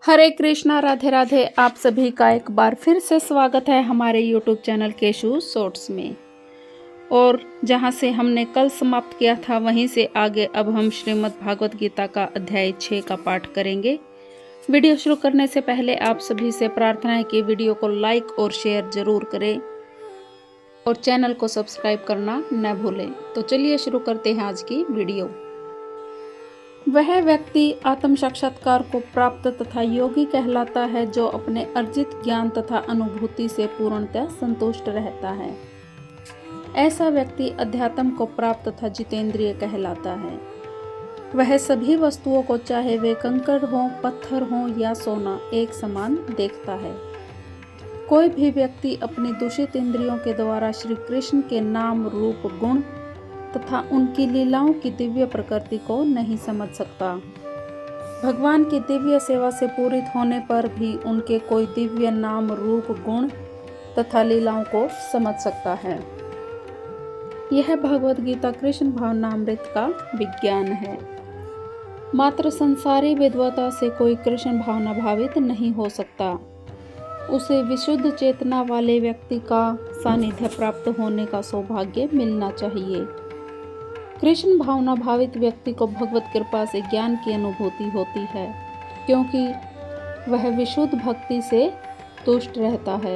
हरे कृष्णा, राधे राधे। आप सभी का एक बार फिर से स्वागत है हमारे यूट्यूब चैनल केशू शॉर्ट्स में। और जहां से हमने कल समाप्त किया था वहीं से आगे अब हम श्रीमद् भागवत गीता का अध्याय 6 का पाठ करेंगे। वीडियो शुरू करने से पहले आप सभी से प्रार्थना है कि वीडियो को लाइक और शेयर जरूर करें और चैनल को सब्सक्राइब करना न भूलें। तो चलिए शुरू करते हैं आज की वीडियो। वह व्यक्ति आत्म साक्षात्कार को प्राप्त तथा योगी कहलाता है जो अपने अर्जित ज्ञान तथा अनुभूति से पूर्णतः संतुष्ट रहता है। ऐसा व्यक्ति अध्यात्म को प्राप्त तथा जितेंद्रिय कहलाता है। वह सभी वस्तुओं को, चाहे वे कंकड़ हों, पत्थर हों या सोना, एक समान देखता है। कोई भी व्यक्ति अपनी दूषित इंद्रियों के द्वारा श्री कृष्ण के नाम, रूप, गुण तथा उनकी लीलाओं की दिव्य प्रकृति को नहीं समझ सकता। भगवान की दिव्य सेवा से पूरित होने पर भी उनके कोई दिव्य नाम, रूप, गुण तथा लीलाओं को समझ सकता है। यह भगवद गीता कृष्ण भावनामृत का विज्ञान है। मात्र संसारी विद्वता से कोई कृष्ण भावना भावित नहीं हो सकता। उसे विशुद्ध चेतना वाले व्यक्ति का सानिध्य प्राप्त होने का सौभाग्य मिलना चाहिए। कृष्ण भावना भावित व्यक्ति को भगवत कृपा से ज्ञान की अनुभूति होती है, क्योंकि वह विशुद्ध भक्ति से तुष्ट रहता है।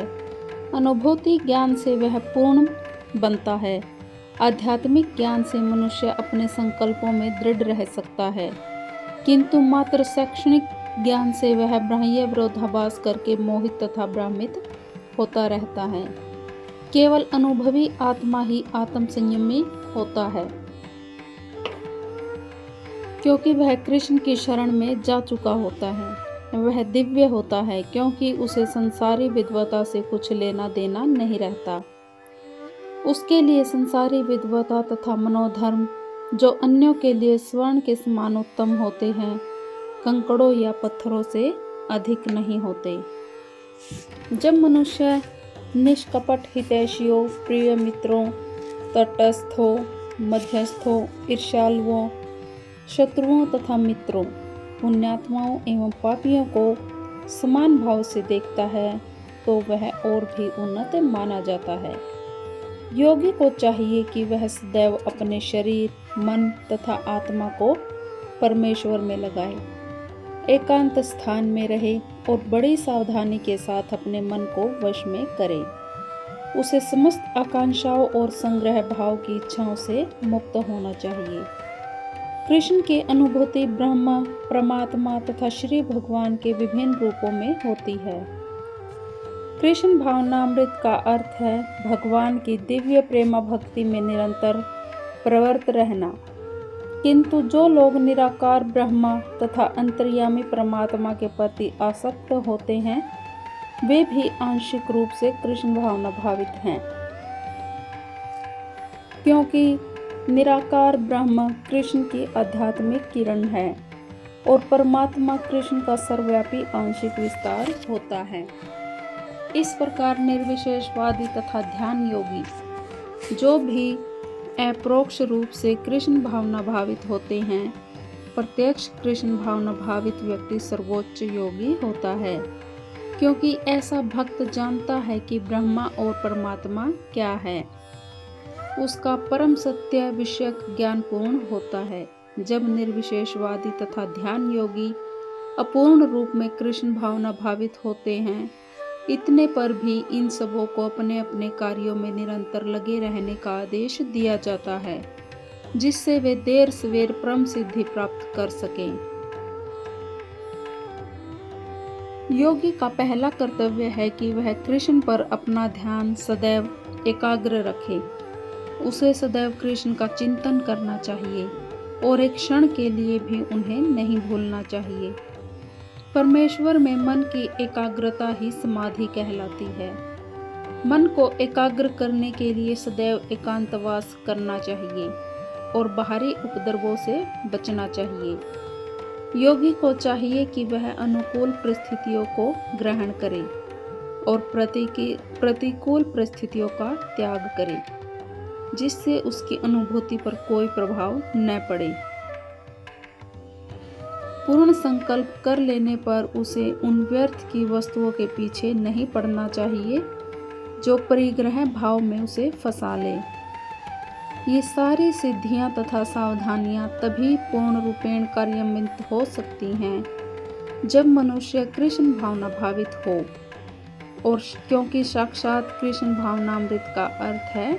अनुभूति ज्ञान से वह पूर्ण बनता है। आध्यात्मिक ज्ञान से मनुष्य अपने संकल्पों में दृढ़ रह सकता है, किंतु मात्र शैक्षणिक ज्ञान से वह बाह्य विरोधाभास करके मोहित तथा भ्रमित होता रहता है। केवल अनुभवी आत्मा ही आत्म संयमी होता है, क्योंकि वह कृष्ण की शरण में जा चुका होता है। वह दिव्य होता है, क्योंकि उसे संसारी विद्वता से कुछ लेना देना नहीं रहता। उसके लिए संसारी विद्वता तथा मनोधर्म, जो अन्यों के लिए स्वर्ण के समान उत्तम होते हैं, कंकड़ों या पत्थरों से अधिक नहीं होते। जब मनुष्य निष्कपट हितैषियों, प्रिय मित्रों, तटस्थों, मध्यस्थों, ईर्ष्यालुओं, शत्रुओं तथा मित्रों, पुण्यात्माओं एवं पापियों को समान भाव से देखता है, तो वह और भी उन्नत माना जाता है। योगी को चाहिए कि वह सदैव अपने शरीर, मन तथा आत्मा को परमेश्वर में लगाए, एकांत स्थान में रहे और बड़ी सावधानी के साथ अपने मन को वश में करे। उसे समस्त आकांक्षाओं और संग्रह भाव की इच्छाओं से मुक्त होना चाहिए। कृष्ण की अनुभूति ब्रह्म, परमात्मा तथा श्री भगवान के विभिन्न रूपों में होती है। कृष्ण भावनामृत का अर्थ है भगवान की दिव्य प्रेमा भक्ति में निरंतर प्रवृत्त रहना। किंतु जो लोग निराकार ब्रह्म तथा अंतर्यामी परमात्मा के प्रति आसक्त होते हैं, वे भी आंशिक रूप से कृष्ण भावना भावित हैं, क्योंकि निराकार ब्रह्म कृष्ण की आध्यात्मिक किरण है और परमात्मा कृष्ण का सर्वव्यापी आंशिक विस्तार होता है। इस प्रकार निर्विशेषवादी तथा ध्यान योगी, जो भी अप्रोक्ष रूप से कृष्ण भावना भावित होते हैं, प्रत्यक्ष कृष्ण भावना भावित व्यक्ति सर्वोच्च योगी होता है, क्योंकि ऐसा भक्त जानता है कि ब्रह्मा और परमात्मा क्या है। उसका परम सत्य विषयक ज्ञान पूर्ण होता है। जब निर्विशेषवादी तथा ध्यान योगी अपूर्ण रूप में कृष्ण भावना भावित होते हैं, इतने पर भी इन सबों को अपने अपने कार्यों में निरंतर लगे रहने का आदेश दिया जाता है, जिससे वे देर सवेर परम सिद्धि प्राप्त कर सकें। योगी का पहला कर्तव्य है कि वह कृष्ण पर अपना ध्यान सदैव एकाग्र रखे। उसे सदैव कृष्ण का चिंतन करना चाहिए और एक क्षण के लिए भी उन्हें नहीं भूलना चाहिए। परमेश्वर में मन की एकाग्रता ही समाधि कहलाती है। मन को एकाग्र करने के लिए सदैव एकांतवास करना चाहिए और बाहरी उपद्रवों से बचना चाहिए। योगी को चाहिए कि वह अनुकूल परिस्थितियों को ग्रहण करे और प्रतिकूल परिस्थितियों का त्याग करे, जिससे उसकी अनुभूति पर कोई प्रभाव न पड़े। पूर्ण संकल्प कर लेने पर उसे उन व्यर्थ की वस्तुओं के पीछे नहीं पड़ना चाहिए जो परिग्रह भाव में उसे फंसा ले। ये सारी सिद्धियां तथा सावधानियां तभी पूर्ण रूपेण कार्यान्वित हो सकती हैं जब मनुष्य कृष्ण भावना भावित हो, और क्योंकि साक्षात कृष्ण भावनामृत का अर्थ है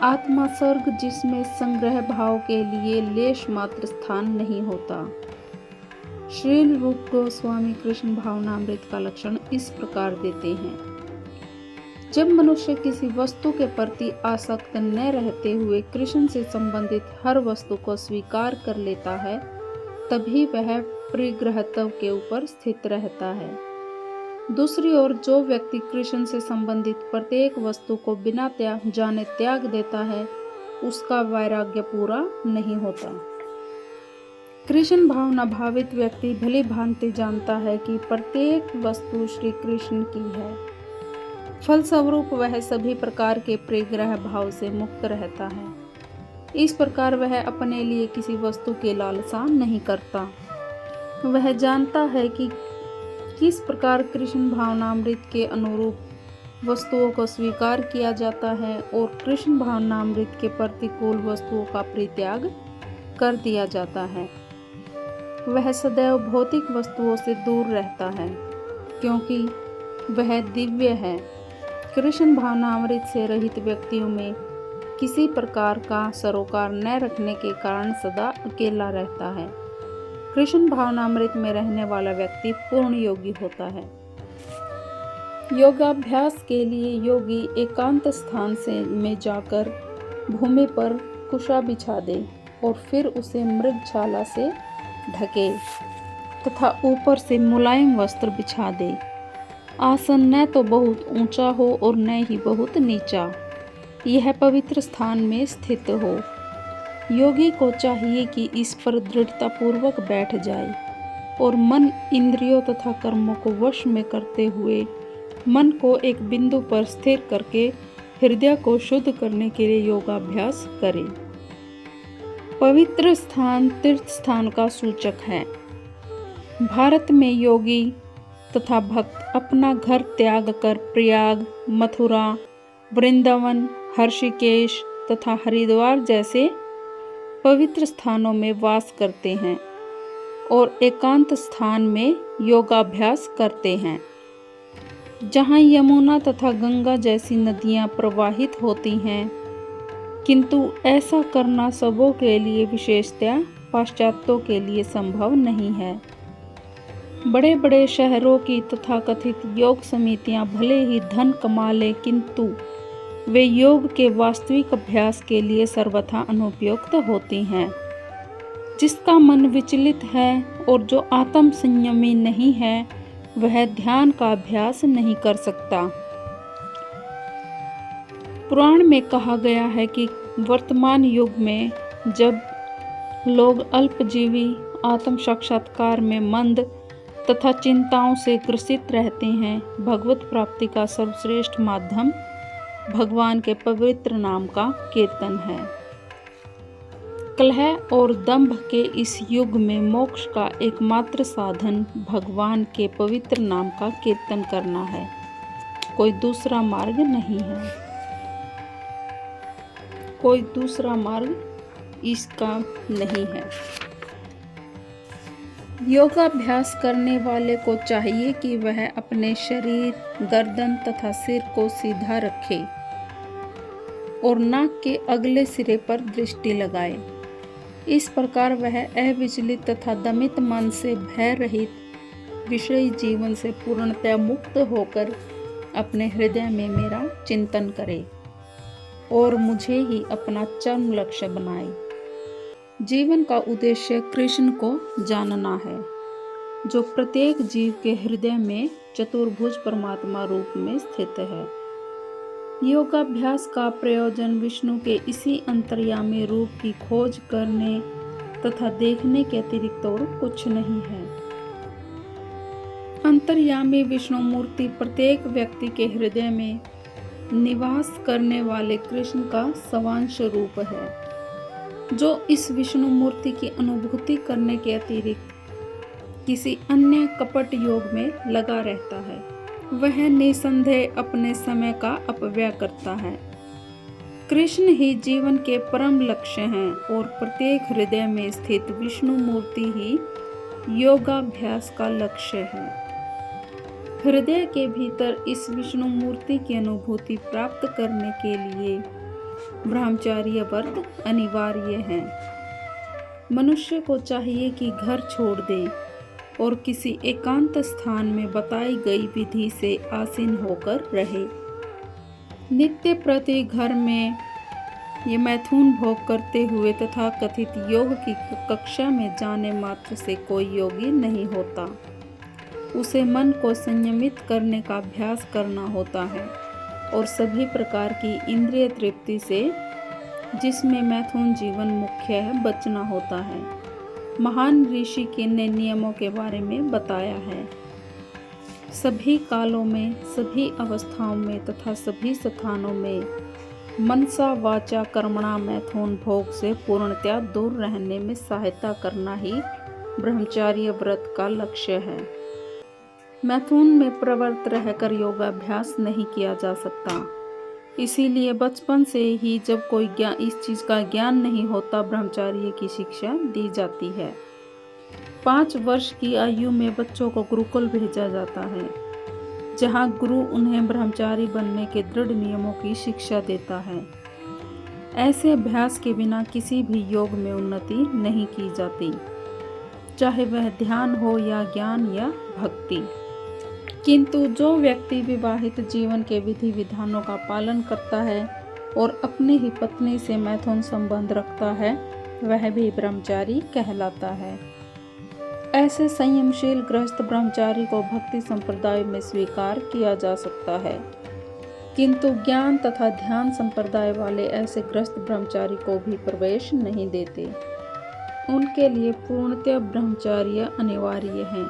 आत्मा स्वर्ग, जिसमें संग्रह भाव के लिए लेश मात्र स्थान नहीं होता। श्रील रूप गोस्वामी कृष्ण भावनामृत का लक्षण इस प्रकार देते हैं। जब मनुष्य किसी वस्तु के प्रति आसक्त न रहते हुए कृष्ण से संबंधित हर वस्तु को स्वीकार कर लेता है, तभी वह परिग्रहत्व के ऊपर स्थित रहता है। दूसरी ओर जो व्यक्ति कृष्ण से संबंधित प्रत्येक वस्तु को बिना जाने त्याग देता है, उसका वैराग्य पूरा नहीं होता। कृष्ण भावना भावित व्यक्ति भली भांति जानता है कि प्रत्येक वस्तु श्री कृष्ण की है। फलस्वरूप वह सभी प्रकार के परिग्रह भाव से मुक्त रहता है। इस प्रकार वह अपने लिए किसी वस्तु की लालसा नहीं करता। वह जानता है कि किस प्रकार कृष्ण भावनामृत के अनुरूप वस्तुओं को स्वीकार किया जाता है और कृष्ण भावनामृत के प्रतिकूल वस्तुओं का परित्याग कर दिया जाता है। वह सदैव भौतिक वस्तुओं से दूर रहता है, क्योंकि वह दिव्य है। कृष्ण भावनामृत से रहित व्यक्तियों में किसी प्रकार का सरोकार न रखने के कारण सदा अकेला रहता है। कृष्ण भावनामृत में रहने वाला व्यक्ति पूर्ण योगी होता है। योगाभ्यास के लिए योगी एकांत स्थान में जाकर भूमि पर कुशा बिछा दे और फिर उसे मृगछाला से ढके तथा ऊपर से मुलायम वस्त्र बिछा दे। आसन न तो बहुत ऊंचा हो और न ही बहुत नीचा, यह पवित्र स्थान में स्थित हो। योगी को चाहिए कि इस पर दृढ़तापूर्वक बैठ जाए और मन, इंद्रियों तथा कर्मों को वश में करते हुए मन को एक बिंदु पर स्थिर करके हृदय को शुद्ध करने के लिए योगाभ्यास करे। पवित्र स्थान तीर्थ स्थान का सूचक है। भारत में योगी तथा भक्त अपना घर त्याग कर प्रयाग, मथुरा, वृंदावन, हर्षिकेश तथा हरिद्वार जैसे पवित्र स्थानों में वास करते हैं और एकांत स्थान में योगाभ्यास करते हैं, जहाँ यमुना तथा गंगा जैसी नदियाँ प्रवाहित होती हैं। किंतु ऐसा करना सबों के लिए, विशेषतया पाश्चात्यों के लिए संभव नहीं है। बड़े बड़े शहरों की तथाकथित योग समितियाँ भले ही धन कमा ले, किंतु वे योग के वास्तविक अभ्यास के लिए सर्वथा अनुपयुक्त होती हैं। जिसका मन विचलित है और जो आत्म संयमी नहीं है, वह ध्यान का अभ्यास नहीं कर सकता। पुराण में कहा गया है कि वर्तमान युग में जब लोग अल्पजीवी आत्म साक्षात्कार में मंद तथा चिंताओं से ग्रसित रहते हैं, भगवत प्राप्ति का सर्वश्रेष्ठ माध्यम भगवान के पवित्र नाम का कीर्तन है। कलह और दंभ के इस युग में मोक्ष का एकमात्र साधन भगवान के पवित्र नाम का कीर्तन करना है। कोई दूसरा मार्ग नहीं है। कोई दूसरा मार्ग इसका नहीं है। योगाभ्यास करने वाले को चाहिए कि वह अपने शरीर, गर्दन तथा सिर को सीधा रखे और नाक के अगले सिरे पर दृष्टि लगाए। इस प्रकार वह अविचलित तथा दमित मन से भय रहित विषयी जीवन से पूर्णतः मुक्त होकर अपने हृदय में मेरा चिंतन करे और मुझे ही अपना चरम लक्ष्य बनाए। जीवन का उद्देश्य कृष्ण को जानना है, जो प्रत्येक जीव के हृदय में चतुर्भुज परमात्मा रूप में स्थित है। योगाभ्यास का प्रयोजन विष्णु के इसी अंतर्यामी रूप की खोज करने तथा देखने के अतिरिक्त और कुछ नहीं है। अंतर्यामी विष्णु मूर्ति प्रत्येक व्यक्ति के हृदय में निवास करने वाले कृष्ण का स्वांश रूप है। जो इस विष्णु मूर्ति की अनुभूति करने के अतिरिक्त किसी अन्य कपट योग में लगा रहता है, वह निसंदेह अपने समय का अपव्यय करता है। कृष्ण ही जीवन के परम लक्ष्य हैं और प्रत्येक हृदय में स्थित विष्णु मूर्ति ही योगाभ्यास का लक्ष्य है। हृदय के भीतर इस विष्णु मूर्ति की अनुभूति प्राप्त करने के लिए ब्रह्मचर्य व्रत अनिवार्य है। मनुष्य को चाहिए कि घर छोड़ दे और किसी एकांत स्थान में बताई गई विधि से आसीन होकर रहे। नित्य प्रति घर में ये मैथुन भोग करते हुए तथा कथित योग की कक्षा में जाने मात्र से कोई योगी नहीं होता। उसे मन को संयमित करने का अभ्यास करना होता है और सभी प्रकार की इंद्रिय तृप्ति से, जिसमें मैथुन जीवन मुख्य है, बचना होता है। महान ऋषि ने नियमों के बारे में बताया है। सभी कालों में, सभी अवस्थाओं में तथा सभी स्थानों में मनसा वाचा कर्मणा मैथुन भोग से पूर्णतया दूर रहने में सहायता करना ही ब्रह्मचर्य व्रत का लक्ष्य है। मैथुन में प्रवृत्त रहकर योगाभ्यास नहीं किया जा सकता। इसीलिए बचपन से ही जब कोई इस चीज़ का ज्ञान नहीं होता, ब्रह्मचर्य की शिक्षा दी जाती है। 5 वर्ष की आयु में बच्चों को गुरुकुल भेजा जाता है, जहाँ गुरु उन्हें ब्रह्मचारी बनने के दृढ़ नियमों की शिक्षा देता है। ऐसे अभ्यास के बिना किसी भी योग में उन्नति नहीं की जाती, चाहे वह ध्यान हो या ज्ञान या भक्ति। किंतु जो व्यक्ति विवाहित जीवन के विधि विधानों का पालन करता है और अपनी ही पत्नी से मैथुन संबंध रखता है, वह भी ब्रह्मचारी कहलाता है। ऐसे संयमशील गृहस्थ ब्रह्मचारी को भक्ति संप्रदाय में स्वीकार किया जा सकता है, किंतु ज्ञान तथा ध्यान संप्रदाय वाले ऐसे गृहस्थ ब्रह्मचारी को भी प्रवेश नहीं देते। उनके लिए पूर्णतः ब्रह्मचर्य अनिवार्य है।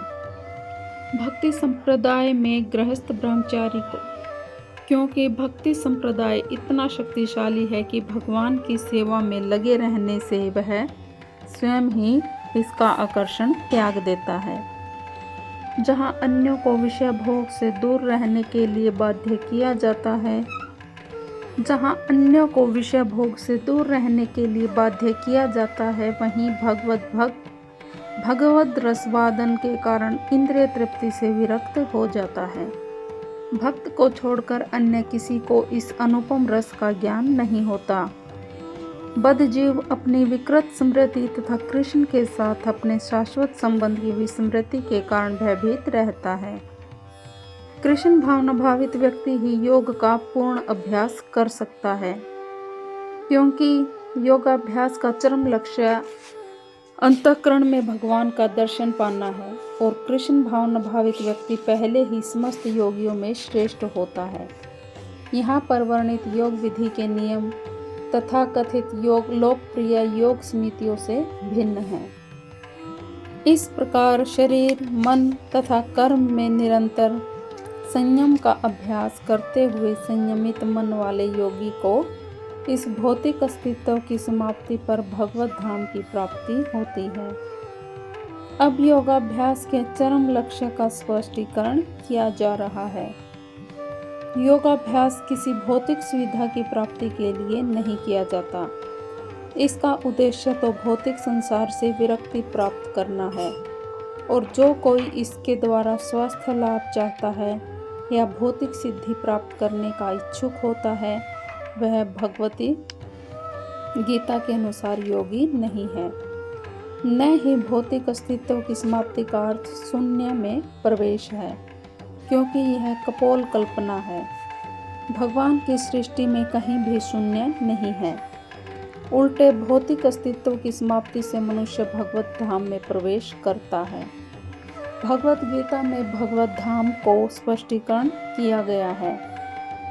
भक्ति संप्रदाय में गृहस्थ ब्रह्मचारी को, क्योंकि भक्ति संप्रदाय इतना शक्तिशाली है कि भगवान की सेवा में लगे रहने से वह स्वयं ही इसका आकर्षण त्याग देता है। जहाँ अन्यों को विषय भोग से दूर रहने के लिए बाध्य किया जाता है, वहीं भगवद रसवादन के कारण इंद्रिय तृप्ति से विरक्त हो जाता है। भक्त को छोड़कर अन्य किसी को इस अनुपम रस का ज्ञान नहीं होता। बद्धजीव अपनी विकृत स्मृति तथा कृष्ण के साथ अपने शाश्वत संबंध की विस्मृति के कारण भयभीत रहता है। कृष्ण भावना भावित व्यक्ति ही योग का पूर्ण अभ्यास कर सकता है, क्योंकि योगाभ्यास का चरम लक्ष्य अंतःकरण में भगवान का दर्शन पाना है और कृष्ण भावना भावित व्यक्ति पहले ही समस्त योगियों में श्रेष्ठ होता है। यहाँ पर वर्णित योग विधि के नियम तथा कथित योग लोकप्रिय योग समितियों से भिन्न हैं। इस प्रकार शरीर, मन तथा कर्म में निरंतर संयम का अभ्यास करते हुए संयमित मन वाले योगी को इस भौतिक अस्तित्व की समाप्ति पर भगवत धाम की प्राप्ति होती है। अब योगाभ्यास के चरम लक्ष्य का स्पष्टीकरण किया जा रहा है। योगाभ्यास किसी भौतिक सुविधा की प्राप्ति के लिए नहीं किया जाता। इसका उद्देश्य तो भौतिक संसार से विरक्ति प्राप्त करना है, और जो कोई इसके द्वारा स्वास्थ्य लाभ चाहता है या भौतिक सिद्धि प्राप्त करने का इच्छुक होता है, वह भगवती गीता के अनुसार योगी नहीं है। न ही भौतिक अस्तित्व की समाप्ति का अर्थ शून्य में प्रवेश है, क्योंकि यह कपोल कल्पना है। भगवान की सृष्टि में कहीं भी शून्य नहीं है। उल्टे भौतिक अस्तित्व की समाप्ति से मनुष्य भगवत धाम में प्रवेश करता है। भगवत गीता में भगवत धाम को स्पष्टीकरण किया गया है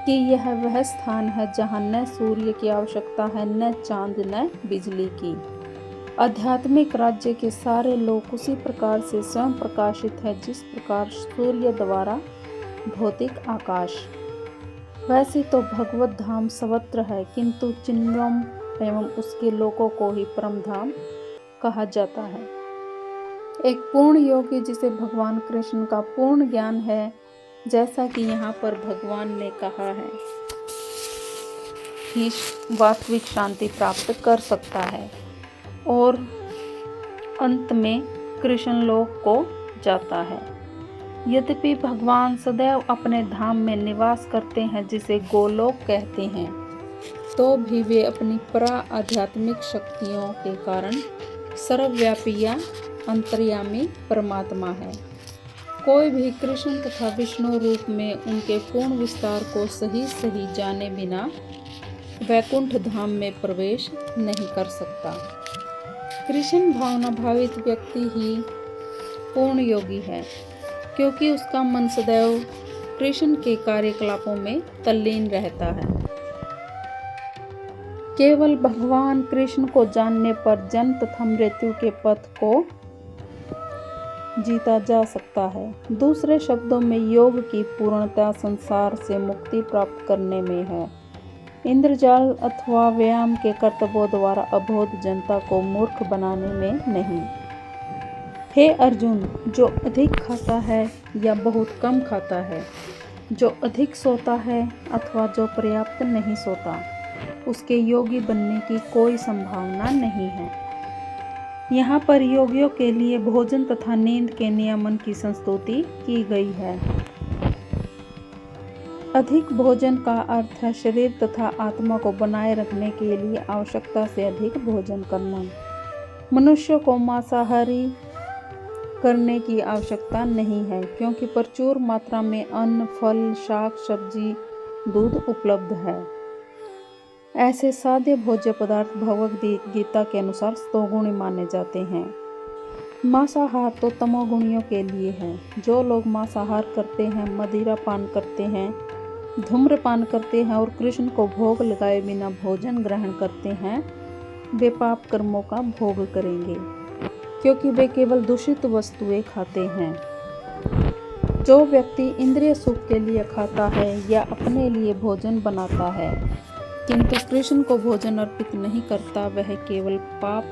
कि यह वह स्थान है जहाँ न सूर्य की आवश्यकता है, न चांद, न बिजली की। आध्यात्मिक राज्य के सारे लोग उसी प्रकार से स्वयं प्रकाशित है जिस प्रकार सूर्य द्वारा भौतिक आकाश। वैसे तो भगवत धाम सर्वत्र है, किंतु चिन्मय एवं उसके लोकों को ही परम धाम कहा जाता है। एक पूर्ण योगी जिसे भगवान कृष्ण का पूर्ण ज्ञान है, जैसा कि यहाँ पर भगवान ने कहा है, ही वास्तविक शांति प्राप्त कर सकता है और अंत में कृष्ण लोक को जाता है। यद्यपि भगवान सदैव अपने धाम में निवास करते हैं, जिसे गोलोक कहते हैं, तो भी वे अपनी परा आध्यात्मिक शक्तियों के कारण सर्वव्यापी या अंतर्यामी परमात्मा है। कोई भी कृष्ण तथा विष्णु रूप में उनके पूर्ण विस्तार को सही सही जाने बिना वैकुंठ धाम में प्रवेश नहीं कर सकता। कृष्ण भावना भावित व्यक्ति ही पूर्ण योगी है, क्योंकि उसका मन सदैव कृष्ण के कार्यकलापों में तल्लीन रहता है। केवल भगवान कृष्ण को जानने पर जन्म तथा मृत्यु के पथ को जीता जा सकता है। दूसरे शब्दों में योग की पूर्णता संसार से मुक्ति प्राप्त करने में है, इंद्रजाल अथवा व्यायाम के कर्तव्यों द्वारा अबोध जनता को मूर्ख बनाने में नहीं। हे अर्जुन, जो अधिक खाता है या बहुत कम खाता है, जो अधिक सोता है अथवा जो पर्याप्त नहीं सोता, उसके योगी बनने की कोई संभावना नहीं है। यहाँ पर योगियों के लिए भोजन तथा नींद के नियमन की संस्तुति की गई है। अधिक भोजन का अर्थ है शरीर तथा आत्मा को बनाए रखने के लिए आवश्यकता से अधिक भोजन करना। मनुष्य को मांसाहारी करने की आवश्यकता नहीं है, क्योंकि प्रचुर मात्रा में अन्न, फल, शाक, सब्जी, दूध उपलब्ध है। ऐसे सादे भोज्य पदार्थ भगवद गीता के अनुसार स्तोगुणी माने जाते हैं। मांसाहार तो तमोगुणियों के लिए है। जो लोग मांसाहार करते हैं, मदिरा पान करते हैं, धूम्रपान करते हैं और कृष्ण को भोग लगाए बिना भोजन ग्रहण करते हैं, वे पाप कर्मों का भोग करेंगे, क्योंकि वे केवल दूषित वस्तुएं खाते हैं। जो व्यक्ति इंद्रिय सुख के लिए खाता है या अपने लिए भोजन बनाता है, किंतु कृष्ण को भोजन अर्पित नहीं करता, वह केवल पाप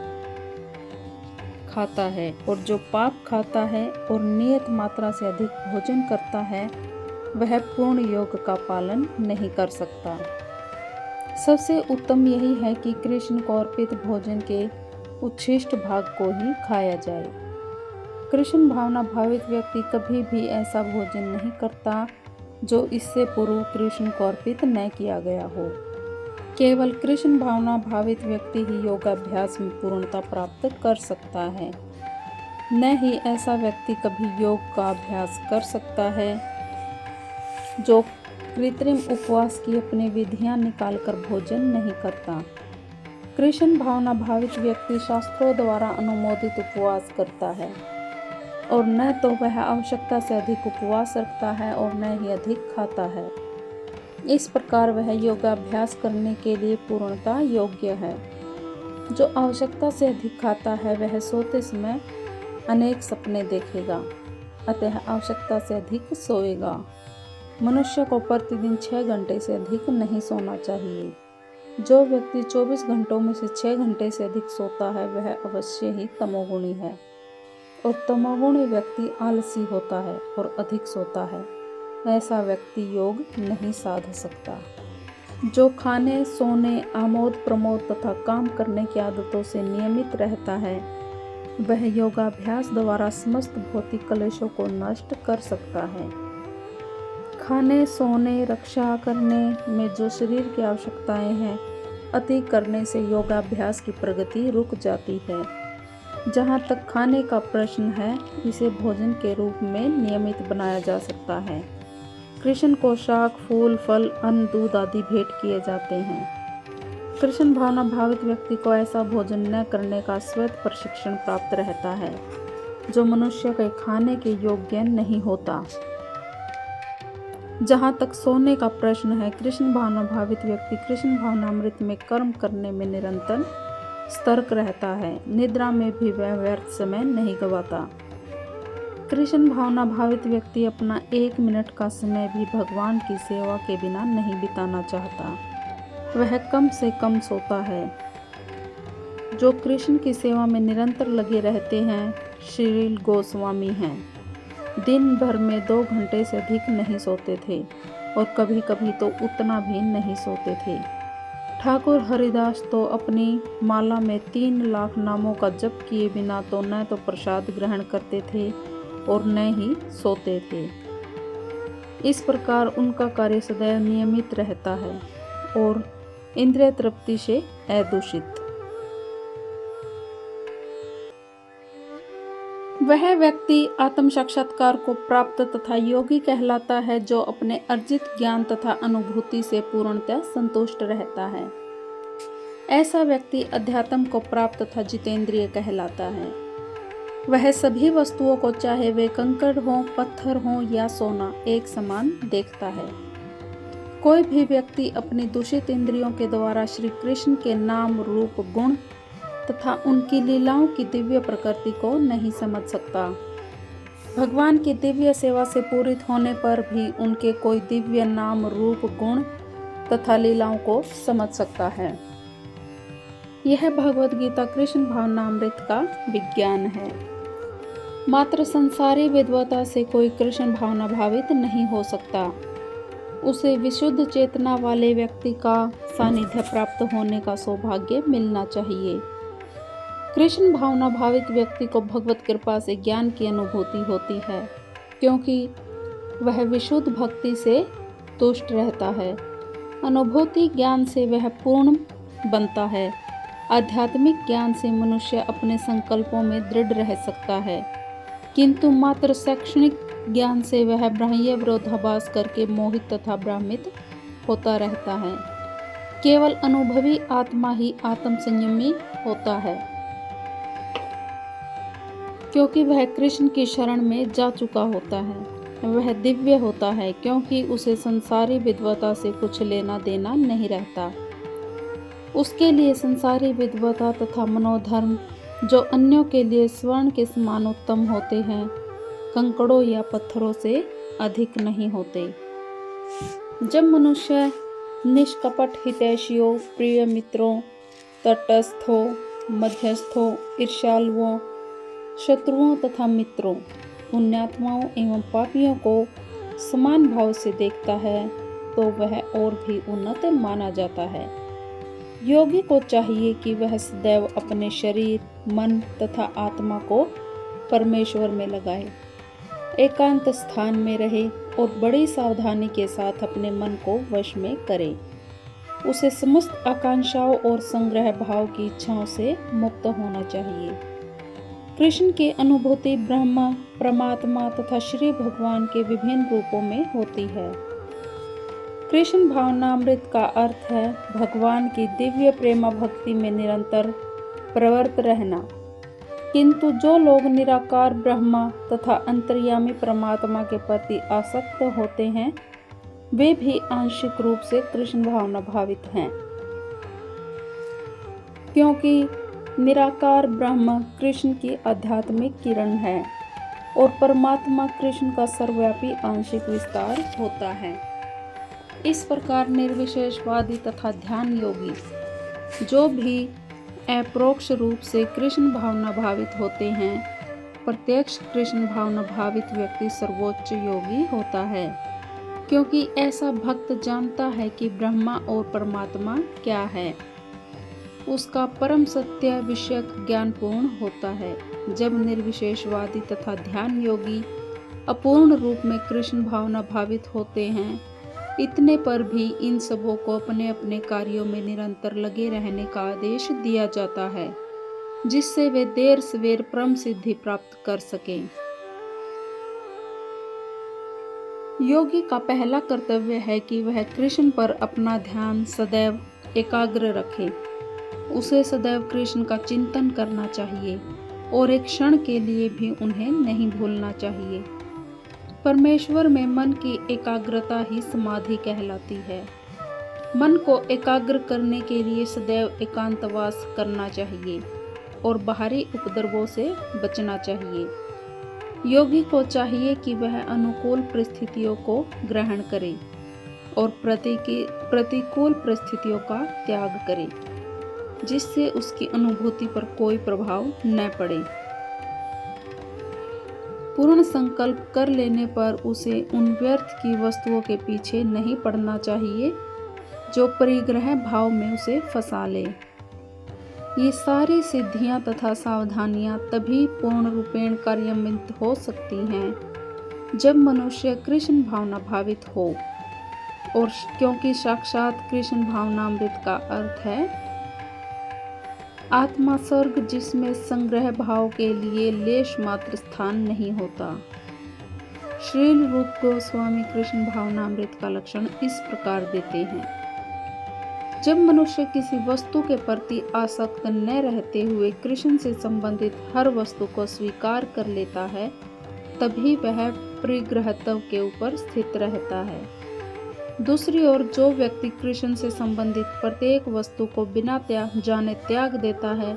खाता है। और जो पाप खाता है और नियत मात्रा से अधिक भोजन करता है, वह पूर्ण योग का पालन नहीं कर सकता। सबसे उत्तम यही है कि कृष्ण को अर्पित भोजन के उच्छिष्ट भाग को ही खाया जाए। कृष्ण भावना भावित व्यक्ति कभी भी ऐसा भोजन नहीं करता जो इससे पूर्व कृष्ण को अर्पित न किया गया हो। केवल कृष्ण भावना भावित व्यक्ति ही योगाभ्यास में पूर्णता प्राप्त कर सकता है। न ही ऐसा व्यक्ति कभी योग का अभ्यास कर सकता है जो कृत्रिम उपवास की अपनी विधियां निकालकर भोजन नहीं करता। कृष्ण भावना भावित व्यक्ति शास्त्रों द्वारा अनुमोदित उपवास करता है, और न तो वह आवश्यकता से अधिक उपवास रखता है और न ही अधिक खाता है। इस प्रकार वह योगाभ्यास करने के लिए पूर्णता योग्य है। जो आवश्यकता से अधिक खाता है, वह सोते समय अनेक सपने देखेगा, अतः आवश्यकता से अधिक सोएगा। मनुष्य को प्रतिदिन 6 घंटे से अधिक नहीं सोना चाहिए। जो व्यक्ति 24 घंटों में से 6 घंटे से अधिक सोता है, वह अवश्य ही तमोगुणी है, और तमोगुणी व्यक्ति आलसी होता है और अधिक सोता है। ऐसा व्यक्ति योग नहीं साध सकता। जो खाने, सोने, आमोद प्रमोद तथा काम करने की आदतों से नियमित रहता है, वह योगाभ्यास द्वारा समस्त भौतिक कलेशों को नष्ट कर सकता है। खाने, सोने, रक्षा करने में जो शरीर की आवश्यकताएं हैं, अति करने से योगाभ्यास की प्रगति रुक जाती है। जहाँ तक खाने का प्रश्न है, इसे भोजन के रूप में नियमित बनाया जा सकता है। कृष्ण को शाक, फूल, फल, अन्न, दूध आदि भेंट किए जाते हैं। कृष्ण भावना भावित व्यक्ति को ऐसा भोजन न करने का स्वयं प्रशिक्षण प्राप्त रहता है, जो मनुष्य के खाने के योग्य नहीं होता। जहाँ तक सोने का प्रश्न है, कृष्ण भावना भावित व्यक्ति कृष्ण भावनामृत में कर्म करने में निरंतर सतर्क रहता है। निद्रा में भी वह व्यर्थ समय नहीं गंवाता। कृष्ण भावना भावित व्यक्ति अपना 1 मिनट का समय भी भगवान की सेवा के बिना नहीं बिताना चाहता। वह कम से कम सोता है, जो कृष्ण की सेवा में निरंतर लगे रहते हैं, श्री गोस्वामी हैं। दिन भर में 2 घंटे से अधिक नहीं सोते थे और कभी कभी तो उतना भी नहीं सोते थे। ठाकुर हरिदास तो अपनी माला में 3 लाख नामों का जप किए बिना तो न तो प्रसाद ग्रहण करते थे और न ही सोते थे। इस प्रकार उनका कार्य सदैव नियमित रहता है और इंद्रिय तृप्ति से अदूषित। वह व्यक्ति आत्म साक्षात्कार को प्राप्त तथा योगी कहलाता है, जो अपने अर्जित ज्ञान तथा अनुभूति से पूर्णतः संतुष्ट रहता है। ऐसा व्यक्ति अध्यात्म को प्राप्त तथा जितेंद्रिय कहलाता है। वह सभी वस्तुओं को, चाहे वे कंकड़ हो, पत्थर हो या सोना, एक समान देखता है। कोई भी व्यक्ति अपनी दूषित इंद्रियों के द्वारा श्री कृष्ण के नाम, रूप, गुण तथा उनकी लीलाओं की दिव्य प्रकृति को नहीं समझ सकता। भगवान की दिव्य सेवा से पूरित होने पर भी उनके कोई दिव्य नाम, रूप, गुण तथा लीलाओं को समझ सकता है। यह भगवद गीता कृष्ण भावनामृत का विज्ञान है। मात्र संसारी विद्वता से कोई कृष्ण भावना भावित नहीं हो सकता। उसे विशुद्ध चेतना वाले व्यक्ति का सानिध्य प्राप्त होने का सौभाग्य मिलना चाहिए। कृष्ण भावना भावित व्यक्ति को भगवत कृपा से ज्ञान की अनुभूति होती है, क्योंकि वह विशुद्ध भक्ति से तुष्ट रहता है। अनुभूति ज्ञान से वह पूर्ण बनता है। आध्यात्मिक ज्ञान से मनुष्य अपने संकल्पों में दृढ़ रह सकता है, किंतु मात्र शैक्षणिक ज्ञान से वह बाह्य विरोधाभास करके मोहित तथा भ्रमित होता रहता है। केवल अनुभवी आत्मा ही आत्म संयमी होता है, क्योंकि वह कृष्ण की शरण में जा चुका होता है। वह दिव्य होता है, क्योंकि उसे संसारी विद्वता से कुछ लेना देना नहीं रहता। उसके लिए संसारी विद्वता तथा मनोधर्म, जो अन्यों के लिए स्वर्ण के समान उत्तम होते हैं, कंकड़ों या पत्थरों से अधिक नहीं होते। जब मनुष्य निष्कपट हितैषियों, प्रिय मित्रों, तटस्थों, मध्यस्थों, ईर्ष्यालुओं, शत्रुओं तथा मित्रों, पुण्यात्माओं एवं पापियों को समान भाव से देखता है, तो वह और भी उन्नत माना जाता है। योगी को चाहिए कि वह सदैव अपने शरीर, मन तथा आत्मा को परमेश्वर में लगाए, एकांत स्थान में रहे और बड़ी सावधानी के साथ अपने मन को वश में करे। उसे समस्त आकांक्षाओं और संग्रह भाव की इच्छाओं से मुक्त होना चाहिए। कृष्ण की अनुभूति ब्रह्मा, परमात्मा तथा श्री भगवान के विभिन्न रूपों में होती है। कृष्ण भावनामृत का अर्थ है भगवान की दिव्य प्रेमा भक्ति में निरंतर प्रवृत्त रहना। किंतु जो लोग निराकार ब्रह्मा तथा अंतर्यामी परमात्मा के प्रति आसक्त होते हैं, वे भी आंशिक रूप से कृष्ण भावना भावित हैं, क्योंकि निराकार ब्रह्म कृष्ण की आध्यात्मिक किरण है और परमात्मा कृष्ण का सर्वव्यापी आंशिक विस्तार होता है। इस प्रकार निर्विशेषवादी तथा ध्यान योगी, जो भी अपरोक्ष रूप से कृष्ण भावना भावित होते हैं, प्रत्यक्ष कृष्ण भावना भावित व्यक्ति सर्वोच्च योगी होता है, क्योंकि ऐसा भक्त जानता है कि ब्रह्मा और परमात्मा क्या है। उसका परम सत्य विषयक ज्ञान पूर्ण होता है। जब निर्विशेषवादी तथा ध्यान योगी अपूर्ण रूप में कृष्ण भावना भावित होते हैं, इतने पर भी इन सबों को अपने अपने कार्यों में निरंतर लगे रहने का आदेश दिया जाता है, जिससे वे देर सवेर परम सिद्धि प्राप्त कर सकें। योगी का पहला कर्तव्य है कि वह कृष्ण पर अपना ध्यान सदैव एकाग्र रखे। उसे सदैव कृष्ण का चिंतन करना चाहिए और एक क्षण के लिए भी उन्हें नहीं भूलना चाहिए। परमेश्वर में मन की एकाग्रता ही समाधि कहलाती है। मन को एकाग्र करने के लिए सदैव एकांतवास करना चाहिए और बाहरी उपद्रवों से बचना चाहिए। योगी को चाहिए कि वह अनुकूल परिस्थितियों को ग्रहण करे और प्रतिकूल परिस्थितियों का त्याग करे। जिससे उसकी अनुभूति पर कोई प्रभाव न पड़े। पूर्ण संकल्प कर लेने पर उसे उन व्यर्थ की वस्तुओं के पीछे नहीं पड़ना चाहिए जो परिग्रह भाव में उसे फंसा ले। ये सारी सिद्धियां तथा सावधानियां तभी पूर्ण रूपेण कार्यान्वित हो सकती हैं जब मनुष्य कृष्ण भावना भावित हो, और क्योंकि साक्षात कृष्ण भावनामृत का अर्थ है आत्मा स्वर्ग, जिसमें संग्रह भाव के लिए लेश मात्र स्थान नहीं होता। श्रील रूप गोस्वामी कृष्ण भावनामृत का लक्षण इस प्रकार देते हैं। जब मनुष्य किसी वस्तु के प्रति आसक्त न रहते हुए कृष्ण से संबंधित हर वस्तु को स्वीकार कर लेता है, तभी वह परिग्रहत्व के ऊपर स्थित रहता है। दूसरी ओर जो व्यक्ति कृष्ण से संबंधित प्रत्येक वस्तु को बिना जाने त्याग देता है,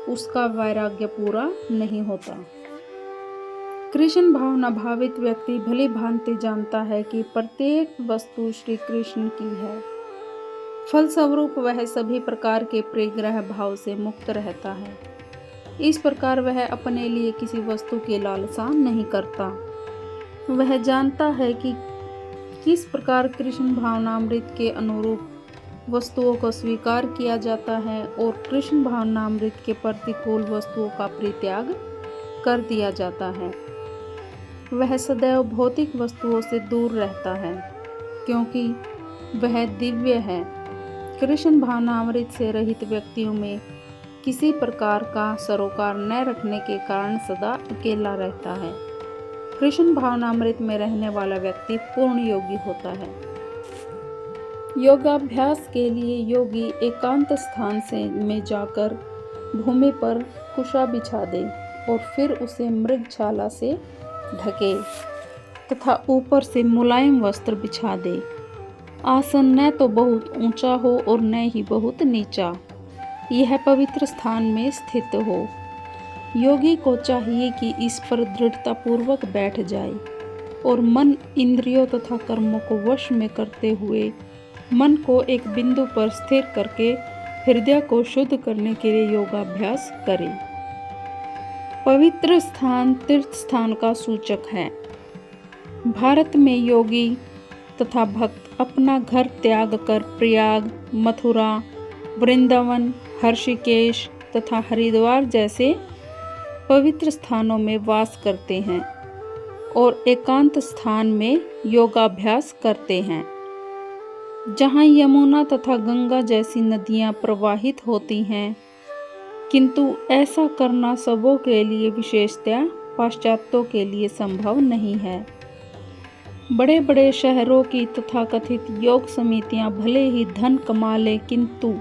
उसका वैराग्य पूरा नहीं होता। कृष्ण भावना भावित व्यक्ति भली भांति जानता है कि प्रत्येक वस्तु श्री कृष्ण की है। फलस्वरूप वह सभी प्रकार के परिग्रह भाव से मुक्त रहता है। इस प्रकार वह अपने लिए किसी वस्तु की लालसा नहीं करता। वह जानता है कि किस प्रकार कृष्ण भावनामृत के अनुरूप वस्तुओं को स्वीकार किया जाता है और कृष्ण भावनामृत के प्रतिकूल वस्तुओं का परित्याग कर दिया जाता है। वह सदैव भौतिक वस्तुओं से दूर रहता है, क्योंकि वह दिव्य है। कृष्ण भावनामृत से रहित व्यक्तियों में किसी प्रकार का सरोकार न रखने के कारण सदा अकेला रहता है। कृष्ण भावनामृत में रहने वाला व्यक्ति पूर्ण योगी होता है। योगाभ्यास के लिए योगी एकांत स्थान में जाकर भूमि पर कुशा बिछा दे और फिर उसे मृगछाला से ढके तथा ऊपर से मुलायम वस्त्र बिछा दे। आसन न तो बहुत ऊंचा हो और न ही बहुत नीचा, यह पवित्र स्थान में स्थित हो। योगी को चाहिए कि इस पर दृढ़तापूर्वक बैठ जाए और मन, इंद्रियों तथा कर्मों को वश में करते हुए मन को एक बिंदु पर स्थिर करके हृदय को शुद्ध करने के लिए योगाभ्यास करे। पवित्र स्थान तीर्थ स्थान का सूचक है। भारत में योगी तथा भक्त अपना घर त्याग कर प्रयाग, मथुरा, वृंदावन, हर्षिकेश तथा हरिद्वार जैसे पवित्र स्थानों में वास करते हैं और एकांत स्थान में योगाभ्यास करते हैं, जहाँ यमुना तथा गंगा जैसी नदियाँ प्रवाहित होती हैं। किंतु ऐसा करना सबों के लिए, विशेषतया पाश्चात्यों के लिए संभव नहीं है। बड़े बड़े शहरों की तथाकथित योग समितियां भले ही धन कमा लें, किंतु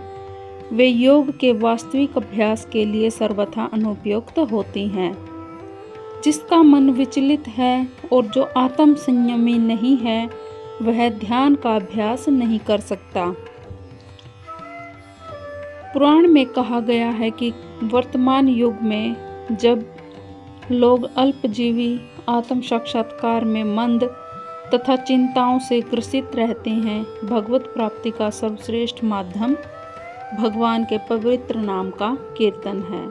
वे योग के वास्तविक अभ्यास के लिए सर्वथा अनुपयुक्त होती हैं। जिसका मन विचलित है और जो आत्म संयमी नहीं है, वह ध्यान का अभ्यास नहीं कर सकता। पुराण में कहा गया है कि वर्तमान युग में जब लोग अल्पजीवी, आत्म साक्षात्कार में मंद तथा चिंताओं से ग्रसित रहते हैं, भगवत प्राप्ति का सर्वश्रेष्ठ माध्यम भगवान के पवित्र नाम का कीर्तन है।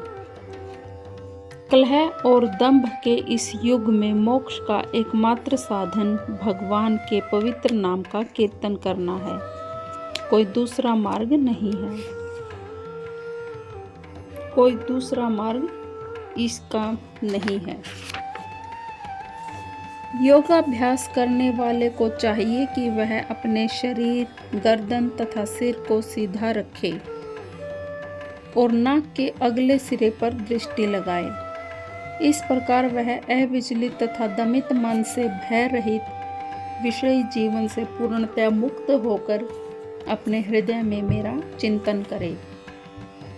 कलह और दंभ के इस युग में मोक्ष का एकमात्र साधन भगवान के पवित्र नाम का कीर्तन करना है, कोई दूसरा मार्ग नहीं है। कोई दूसरा मार्ग इसका नहीं है। योगाभ्यास करने वाले को चाहिए कि वह अपने शरीर, गर्दन तथा सिर को सीधा रखे और नाक के अगले सिरे पर दृष्टि लगाए। इस प्रकार वह अविचलित तथा दमित मन से भय रहित विषयी जीवन से पूर्णतया मुक्त होकर अपने हृदय में मेरा चिंतन करे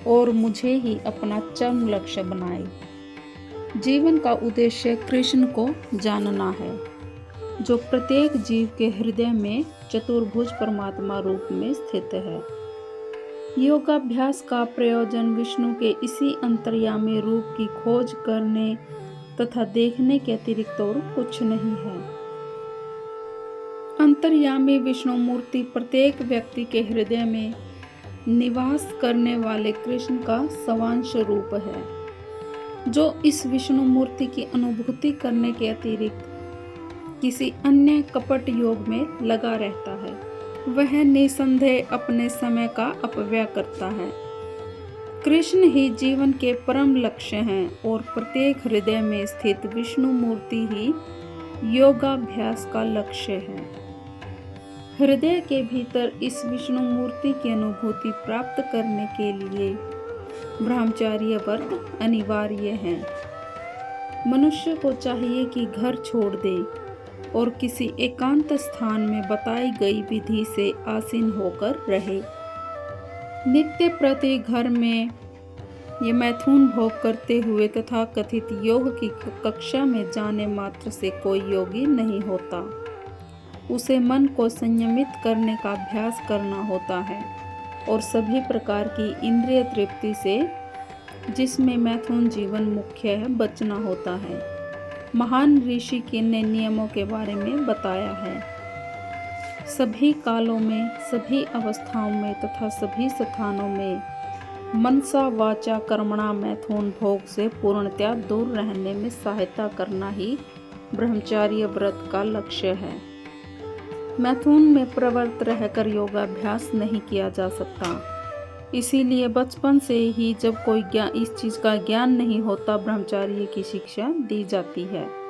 और मुझे ही अपना चरम लक्ष्य बनाए। जीवन का उद्देश्य कृष्ण को जानना है, जो प्रत्येक जीव के हृदय में चतुर्भुज परमात्मा रूप में स्थित है। योगाभ्यास का प्रयोजन विष्णु के इसी अंतर्यामी रूप की खोज करने तथा देखने के अतिरिक्त और कुछ नहीं है। अंतर्यामी विष्णु मूर्ति प्रत्येक व्यक्ति के हृदय में निवास करने वाले कृष्ण का सवांश रूप है, जो इस विष्णु मूर्ति की अनुभूति करने के अतिरिक्त किसी अन्य कपट योग में लगा रहता है। वह निसंदेह अपने समय का अपव्यय करता है। कृष्ण ही जीवन के परम लक्ष्य हैं और प्रत्येक हृदय में स्थित विष्णु मूर्ति ही योगाभ्यास का लक्ष्य है। हृदय के भीतर इस विष्णु मूर्ति की अनुभूति प्राप्त करने के लिए ब्रह्मचर्य व्रत अनिवार्य है। मनुष्य को चाहिए कि घर छोड़ दे और किसी एकांत स्थान में बताई गई विधि से आसीन होकर रहे। नित्य प्रति घर में ये मैथुन भोग करते हुए तथा कथित योग की कक्षा में जाने मात्र से कोई योगी नहीं होता। उसे मन को संयमित करने का अभ्यास करना होता है और सभी प्रकार की इंद्रिय तृप्ति से, जिसमें मैथुन जीवन मुख्य है, बचना होता है। महान ऋषि ने नियमों के बारे में बताया है। सभी कालों में, सभी अवस्थाओं में तथा सभी स्थानों में मनसा वाचा कर्मणा मैथुन भोग से पूर्णतया दूर रहने में सहायता करना ही ब्रह्मचर्य व्रत का लक्ष्य है। मैथुन में प्रवृत्त रहकर योगाभ्यास नहीं किया जा सकता। इसीलिए बचपन से ही जब कोई इस चीज़ का ज्ञान नहीं होता, ब्रह्मचर्य की शिक्षा दी जाती है।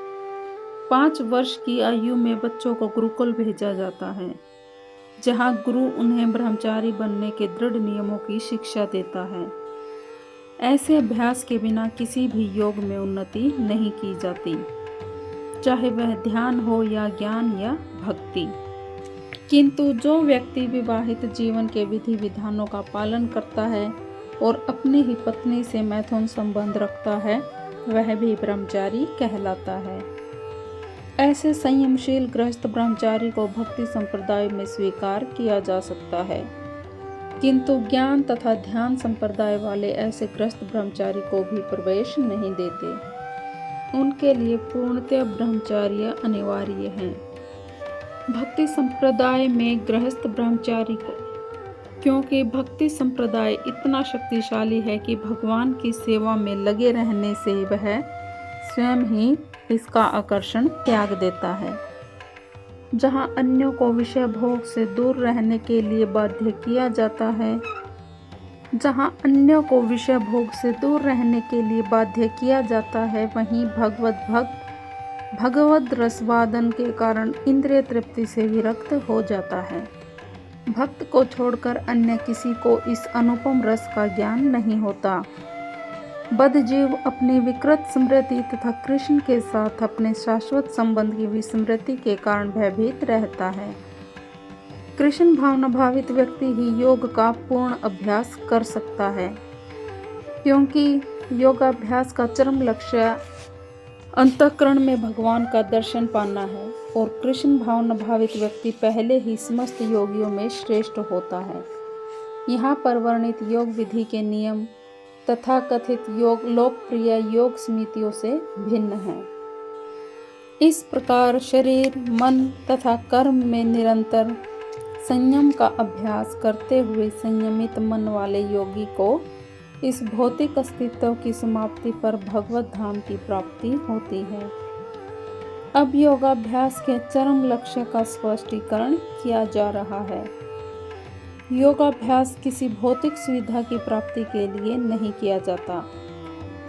5 वर्ष की आयु में बच्चों को गुरुकुल भेजा जाता है, जहाँ गुरु उन्हें ब्रह्मचारी बनने के दृढ़ नियमों की शिक्षा देता है। ऐसे अभ्यास के बिना किसी भी योग में उन्नति नहीं की जाती, चाहे वह ध्यान हो या ज्ञान या भक्ति। किंतु जो व्यक्ति विवाहित जीवन के विधि विधानों का पालन करता है और अपनी ही पत्नी से मैथुन संबंध रखता है, वह भी ब्रह्मचारी कहलाता है। ऐसे संयमशील गृहस्थ ब्रह्मचारी को भक्ति संप्रदाय में स्वीकार किया जा सकता है, किंतु ज्ञान तथा ध्यान संप्रदाय वाले ऐसे गृहस्थ ब्रह्मचारी को भी प्रवेश नहीं देते। उनके लिए पूर्णतः ब्रह्मचर्य अनिवार्य है। भक्ति संप्रदाय में गृहस्थ ब्रह्मचारी को, क्योंकि भक्ति संप्रदाय इतना शक्तिशाली है कि भगवान की सेवा में लगे रहने से वह स्वयं ही इसका आकर्षण त्याग देता है। जहाँ अन्यों को विषय भोग से दूर रहने के लिए बाध्य किया जाता है, वहीं भगवद रसवादन के कारण इंद्रिय तृप्ति से विरक्त हो जाता है। भक्त को छोड़कर अन्य किसी को इस अनुपम रस का ज्ञान नहीं होता। बद्धजीव अपनी विकृत स्मृति तथा कृष्ण के साथ अपने शाश्वत संबंध की विस्मृति के कारण भयभीत रहता है। कृष्ण भावना भावित व्यक्ति ही योग का पूर्ण अभ्यास कर सकता है, क्योंकि योगाभ्यास का चरम लक्ष्य अंतःकरण में भगवान का दर्शन पाना है और कृष्ण भावना भावित व्यक्ति पहले ही समस्त योगियों में श्रेष्ठ होता है। यहाँ पर वर्णित योग विधि के नियम तथा कथित योग लोकप्रिय योग समितियों से भिन्न हैं। इस प्रकार शरीर, मन तथा कर्म में निरंतर संयम का अभ्यास करते हुए संयमित मन वाले योगी को इस भौतिक अस्तित्व की समाप्ति पर भगवत धाम की प्राप्ति होती है। अब योगाभ्यास के चरम लक्ष्य का स्पष्टीकरण किया जा रहा है। योगाभ्यास किसी भौतिक सुविधा की प्राप्ति के लिए नहीं किया जाता।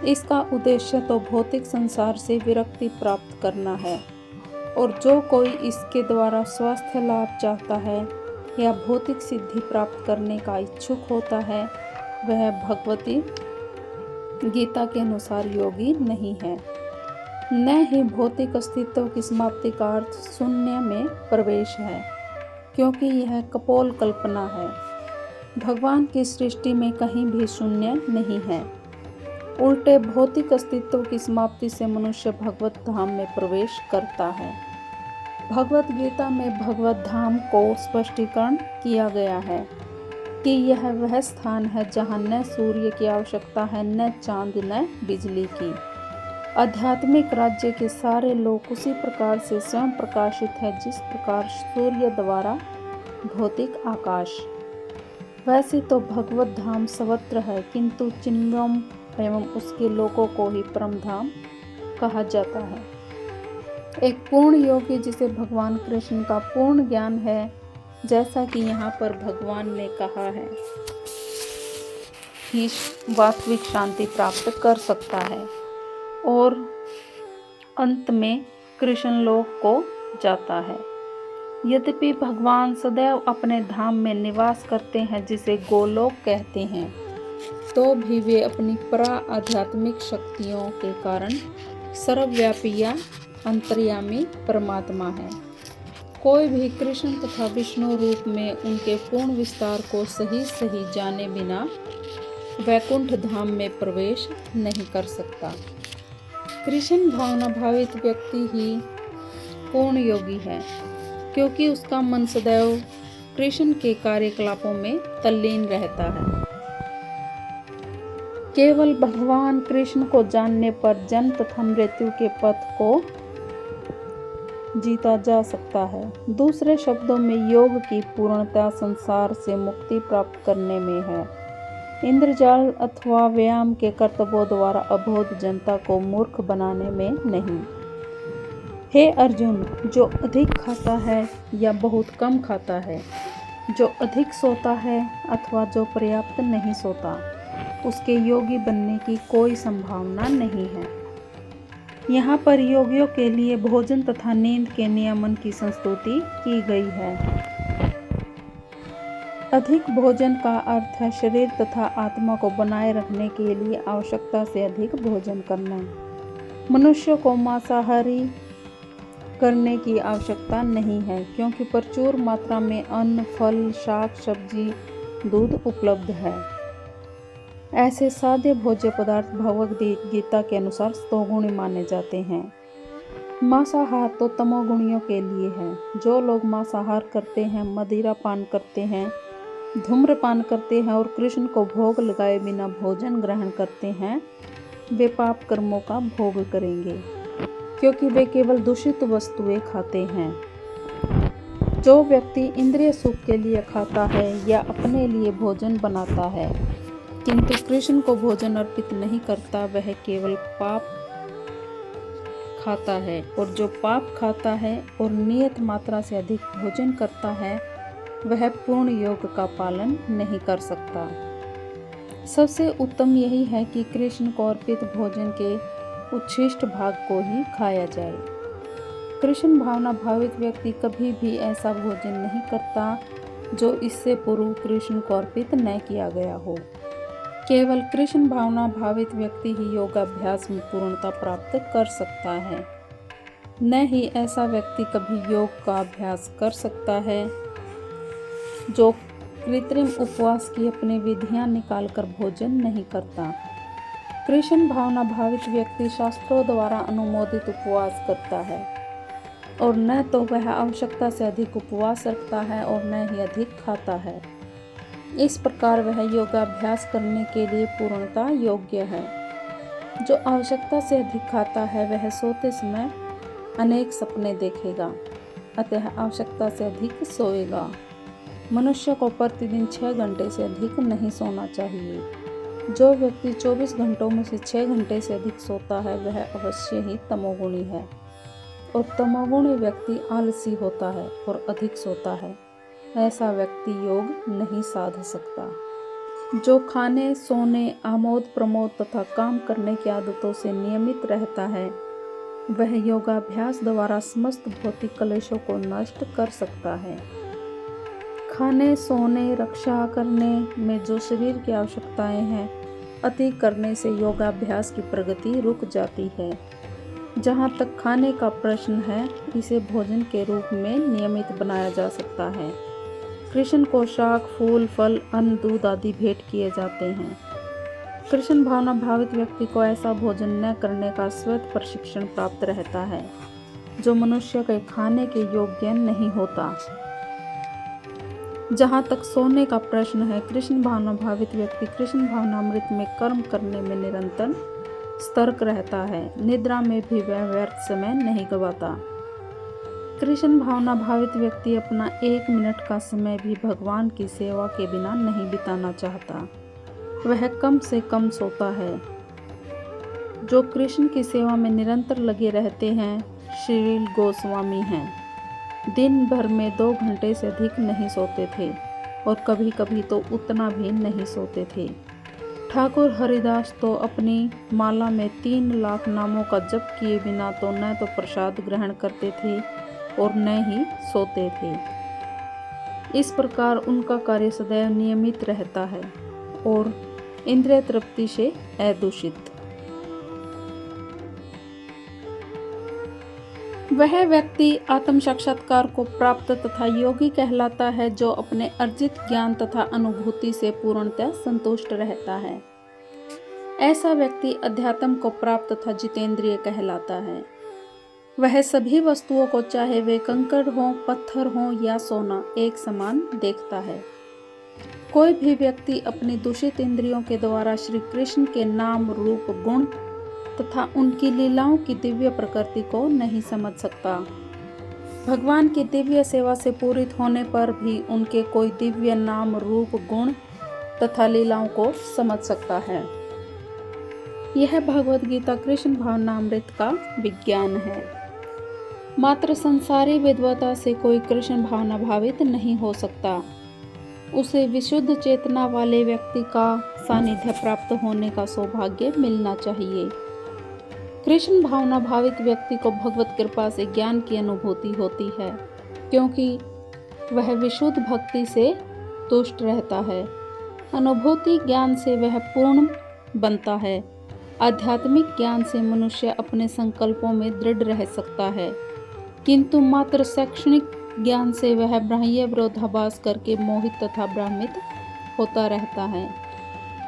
इसका उद्देश्य तो भौतिक संसार से विरक्ति प्राप्त करना है, और जो कोई इसके द्वारा स्वास्थ्य लाभ चाहता है या भौतिक सिद्धि प्राप्त करने का इच्छुक होता है, वह भगवती गीता के अनुसार योगी नहीं है। न ही भौतिक अस्तित्व की समाप्ति का अर्थ शून्य में प्रवेश है, क्योंकि यह कपोल कल्पना है। भगवान की सृष्टि में कहीं भी शून्य नहीं है। उल्टे भौतिक अस्तित्व की समाप्ति से मनुष्य भगवत धाम में प्रवेश करता है। भगवत गीता में भगवत धाम को स्पष्टीकरण किया गया है कि यह वह स्थान है जहाँ न सूर्य की आवश्यकता है, न चांद, न बिजली की। आध्यात्मिक राज्य के सारे लोग उसी प्रकार से स्वयं प्रकाशित है जिस प्रकार सूर्य द्वारा भौतिक आकाश। वैसे तो भगवत धाम सर्वत्र है, किंतु चिन्मयम एवं उसके लोगों को ही परम धाम कहा जाता है। एक पूर्ण योगी जिसे भगवान कृष्ण का पूर्ण ज्ञान है, जैसा कि यहाँ पर भगवान ने कहा है, ही वास्तविक शांति प्राप्त कर सकता है और अंत में कृष्ण लोक को जाता है। यद्यपि भगवान सदैव अपने धाम में निवास करते हैं, जिसे गोलोक कहते हैं, तो भी वे अपनी परा आध्यात्मिक शक्तियों के कारण सर्वव्यापी या अंतर्यामी परमात्मा है। कोई भी कृष्ण तथा विष्णु रूप में उनके पूर्ण विस्तार को सही सही जाने बिना वैकुंठ धाम में प्रवेश नहीं कर सकता। कृष्ण भावना भावित व्यक्ति ही पूर्ण योगी है, क्योंकि उसका मन सदैव कृष्ण के कार्यकलापों में तल्लीन रहता है। केवल भगवान कृष्ण को जानने पर जन्म तथा मृत्यु के पथ को जीता जा सकता है। दूसरे शब्दों में योग की पूर्णता संसार से मुक्ति प्राप्त करने में है, इंद्रजाल अथवा व्यायाम के कर्तव्यों द्वारा अबोध जनता को मूर्ख बनाने में नहीं। हे अर्जुन, जो अधिक खाता है या बहुत कम खाता है, जो अधिक सोता है अथवा जो पर्याप्त नहीं सोता, उसके योगी बनने की कोई संभावना नहीं है। यहाँ पर योगियों के लिए भोजन तथा नींद के नियमन की संस्तुति की गई है। अधिक भोजन का अर्थ है शरीर तथा आत्मा को बनाए रखने के लिए आवश्यकता से अधिक भोजन करना। मनुष्य को मांसाहारी करने की आवश्यकता नहीं है, क्योंकि प्रचुर मात्रा में अन्न, फल, शाक, सब्जी, दूध उपलब्ध है। ऐसे सादे भोज्य पदार्थ भगवद गीता के अनुसार स्तोगुणी माने जाते हैं। मांसाहार तो तमोगुणियों के लिए है। जो लोग मांसाहार करते हैं, मदिरा पान करते हैं, धूम्रपान करते हैं और कृष्ण को भोग लगाए बिना भोजन ग्रहण करते हैं, वे पाप कर्मों का भोग करेंगे, क्योंकि वे केवल दूषित वस्तुएं खाते हैं। जो व्यक्ति इंद्रिय सुख के लिए खाता है या अपने लिए भोजन बनाता है, किंतु कृष्ण को भोजन अर्पित नहीं करता, वह केवल पाप खाता है। और जो पाप खाता है और नियत मात्रा से अधिक भोजन करता है, वह पूर्ण योग का पालन नहीं कर सकता। सबसे उत्तम यही है कि कृष्ण को अर्पित भोजन के उच्छिष्ट भाग को ही खाया जाए। कृष्ण भावना भावित व्यक्ति कभी भी ऐसा भोजन नहीं करता जो इससे पूर्व कृष्ण को अर्पित न किया गया हो। केवल कृष्ण भावना भावित व्यक्ति ही योगाभ्यास में पूर्णता प्राप्त कर सकता है। न ही ऐसा व्यक्ति कभी योग का अभ्यास कर सकता है जो कृत्रिम उपवास की अपनी विधियां निकालकर भोजन नहीं करता। कृष्ण भावना भावित व्यक्ति शास्त्रों द्वारा अनुमोदित उपवास करता है, और न तो वह आवश्यकता से अधिक उपवास रखता है और न ही अधिक खाता है। इस प्रकार वह योगाभ्यास करने के लिए पूर्णता योग्य है। जो आवश्यकता से अधिक खाता है, वह सोते समय अनेक सपने देखेगा, अतः आवश्यकता से अधिक सोएगा। मनुष्य को प्रतिदिन 6 घंटे से अधिक नहीं सोना चाहिए। जो व्यक्ति 24 घंटों में से 6 घंटे से अधिक सोता है, वह अवश्य ही तमोगुणी है, और तमोगुणी व्यक्ति आलसी होता है और अधिक सोता है। ऐसा व्यक्ति योग नहीं साध सकता। जो खाने, सोने, आमोद प्रमोद तथा काम करने की आदतों से नियमित रहता है, वह योगाभ्यास द्वारा समस्त भौतिक कलेशों को नष्ट कर सकता है। खाने, सोने, रक्षा करने में जो शरीर की आवश्यकताएं हैं, अति करने से योगाभ्यास की प्रगति रुक जाती है। जहाँ तक खाने का प्रश्न है, इसे भोजन के रूप में नियमित बनाया जा सकता है। कृष्ण को शाक, फूल, फल, अन्न, दूध आदि भेंट किए जाते हैं। कृष्ण भावना भावित व्यक्ति को ऐसा भोजन न करने का स्वतः प्रशिक्षण प्राप्त रहता है जो मनुष्य के खाने के योग्य नहीं होता। जहाँ तक सोने का प्रश्न है, कृष्ण भावना भावित व्यक्ति कृष्ण भावनामृत में कर्म करने में निरंतर सतर्क रहता है। निद्रा में भी वह व्यर्थ समय नहीं गवाता। कृष्ण भावना भावित व्यक्ति अपना 1 मिनट का समय भी भगवान की सेवा के बिना नहीं बिताना चाहता। वह कम से कम सोता है। जो कृष्ण की सेवा में निरंतर लगे रहते हैं श्रील गोस्वामी हैं। दिन भर में 2 घंटे से अधिक नहीं सोते थे और कभी कभी तो उतना भी नहीं सोते थे। ठाकुर हरिदास तो अपनी माला में 3 लाख नामों का जप किए बिना तो न तो प्रसाद ग्रहण करते थे और न ही सोते थे। इस प्रकार उनका कार्य सदैव नियमित रहता है और इंद्रिय तृप्ति से अदूषित। वह व्यक्ति आत्म साक्षात्कार को प्राप्त तथा योगी कहलाता है जो अपने अर्जित ज्ञान तथा अनुभूति से पूर्णतः संतुष्ट रहता है। ऐसा व्यक्ति अध्यात्म को प्राप्त तथा जितेंद्रिय कहलाता है। वह सभी वस्तुओं को चाहे वे कंकड़ हों, पत्थर हों या सोना एक समान देखता है। कोई भी व्यक्ति अपनी दूषित इंद्रियों के द्वारा श्री कृष्ण के नाम, रूप, गुण तथा उनकी लीलाओं की दिव्य प्रकृति को नहीं समझ सकता। भगवान की दिव्य सेवा से पूरित होने पर भी उनके कोई दिव्य नाम, रूप, गुण तथा लीलाओं को समझ सकता है। यह भगवद गीता कृष्ण भावनामृत का विज्ञान है। मात्र संसारी विद्वता से कोई कृष्ण भावना भावित नहीं हो सकता। उसे विशुद्ध चेतना वाले व्यक्ति का सानिध्य प्राप्त होने का सौभाग्य मिलना चाहिए। कृष्ण भावना भावित व्यक्ति को भगवत कृपा से ज्ञान की अनुभूति होती है, क्योंकि वह विशुद्ध भक्ति से तुष्ट रहता है। अनुभूति ज्ञान से वह पूर्ण बनता है। आध्यात्मिक ज्ञान से मनुष्य अपने संकल्पों में दृढ़ रह सकता है, किंतु मात्र शैक्षणिक ज्ञान से वह बाह्य विरोधाभास करके मोहित तथा भ्रमित होता रहता है।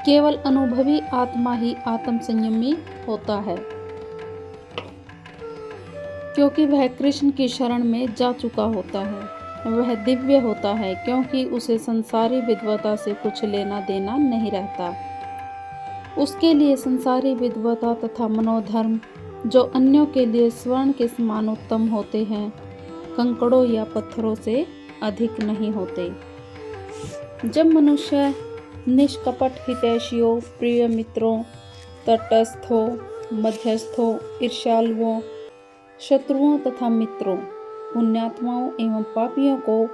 केवल अनुभवी आत्मा ही आत्म संयमी होता है, क्योंकि वह कृष्ण की शरण में जा चुका होता है। वह दिव्य होता है, क्योंकि उसे संसारी विद्वता से कुछ लेना देना नहीं रहता। उसके लिए संसारी विद्वता तथा मनोधर्म, जो अन्यों के लिए स्वर्ण के समान उत्तम होते हैं, कंकड़ों या पत्थरों से अधिक नहीं होते। जब मनुष्य निष्कपट हितैषियों, प्रिय मित्रों, तटस्थों, मध्यस्थों, ईर्ष्यालुओं, शत्रुओं तथा मित्रों, पुण्यात्माओं एवं पापियों को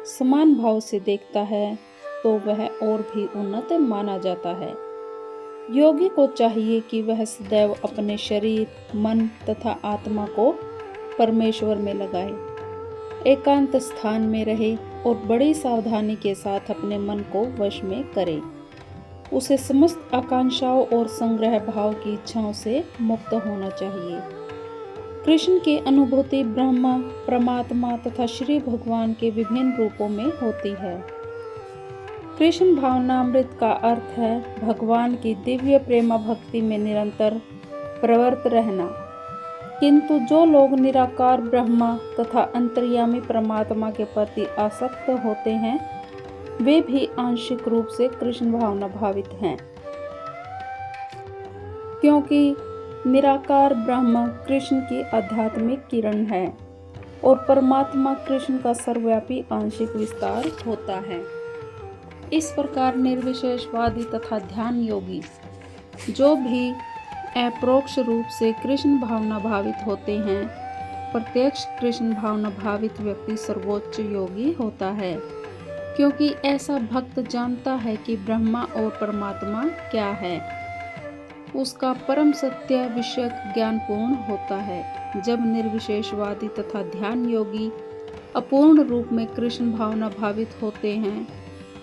समान भाव से देखता है, तो वह और भी उन्नत माना जाता है। योगी को चाहिए कि वह सदैव अपने शरीर, मन तथा आत्मा को परमेश्वर में लगाए, एकांत स्थान में रहे और बड़ी सावधानी के साथ अपने मन को वश में करे। उसे समस्त आकांक्षाओं और संग्रह भाव की इच्छाओं से मुक्त होना चाहिए। कृष्ण की अनुभूति ब्रह्म, परमात्मा तथा श्री भगवान के विभिन्न रूपों में होती है। कृष्ण भावनामृत का अर्थ है भगवान की दिव्य प्रेमा भक्ति में निरंतर प्रवृत्त रहना। किंतु जो लोग निराकार ब्रह्मा तथा अंतर्यामी परमात्मा के प्रति आसक्त होते हैं, वे भी आंशिक रूप से कृष्ण भावना भावित हैं, क्योंकि निराकार ब्रह्म कृष्ण की आध्यात्मिक किरण है और परमात्मा कृष्ण का सर्वव्यापी आंशिक विस्तार होता है। इस प्रकार निर्विशेषवादी तथा ध्यान योगी जो भी अप्रोक्ष रूप से कृष्ण भावना भावित होते हैं, प्रत्यक्ष कृष्ण भावना भावित व्यक्ति सर्वोच्च योगी होता है, क्योंकि ऐसा भक्त जानता है कि ब्रह्मा और परमात्मा क्या है। उसका परम सत्य विषयक ज्ञान पूर्ण होता है। जब निर्विशेषवादी तथा ध्यान योगी अपूर्ण रूप में कृष्ण भावना भावित होते हैं,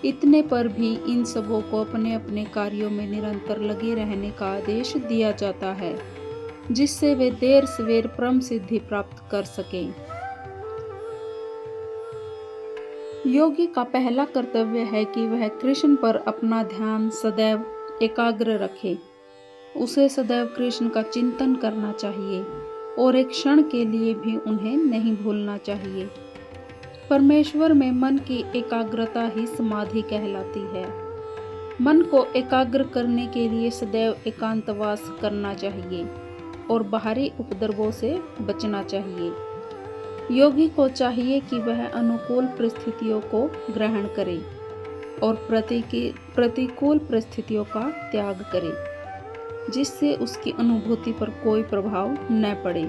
इतने पर भी इन सबों को अपने अपने कार्यों में निरंतर लगे रहने का आदेश दिया जाता है, जिससे वे देर सवेर परम सिद्धि प्राप्त कर सकें। योगी का पहला कर्तव्य है कि वह कृष्ण पर अपना ध्यान सदैव एकाग्र रखे। उसे सदैव कृष्ण का चिंतन करना चाहिए और एक क्षण के लिए भी उन्हें नहीं भूलना चाहिए। परमेश्वर में मन की एकाग्रता ही समाधि कहलाती है। मन को एकाग्र करने के लिए सदैव एकांतवास करना चाहिए और बाहरी उपद्रवों से बचना चाहिए। योगी को चाहिए कि वह अनुकूल परिस्थितियों को ग्रहण करे और प्रतिकूल परिस्थितियों का त्याग करे, जिससे उसकी अनुभूति पर कोई प्रभाव न पड़े।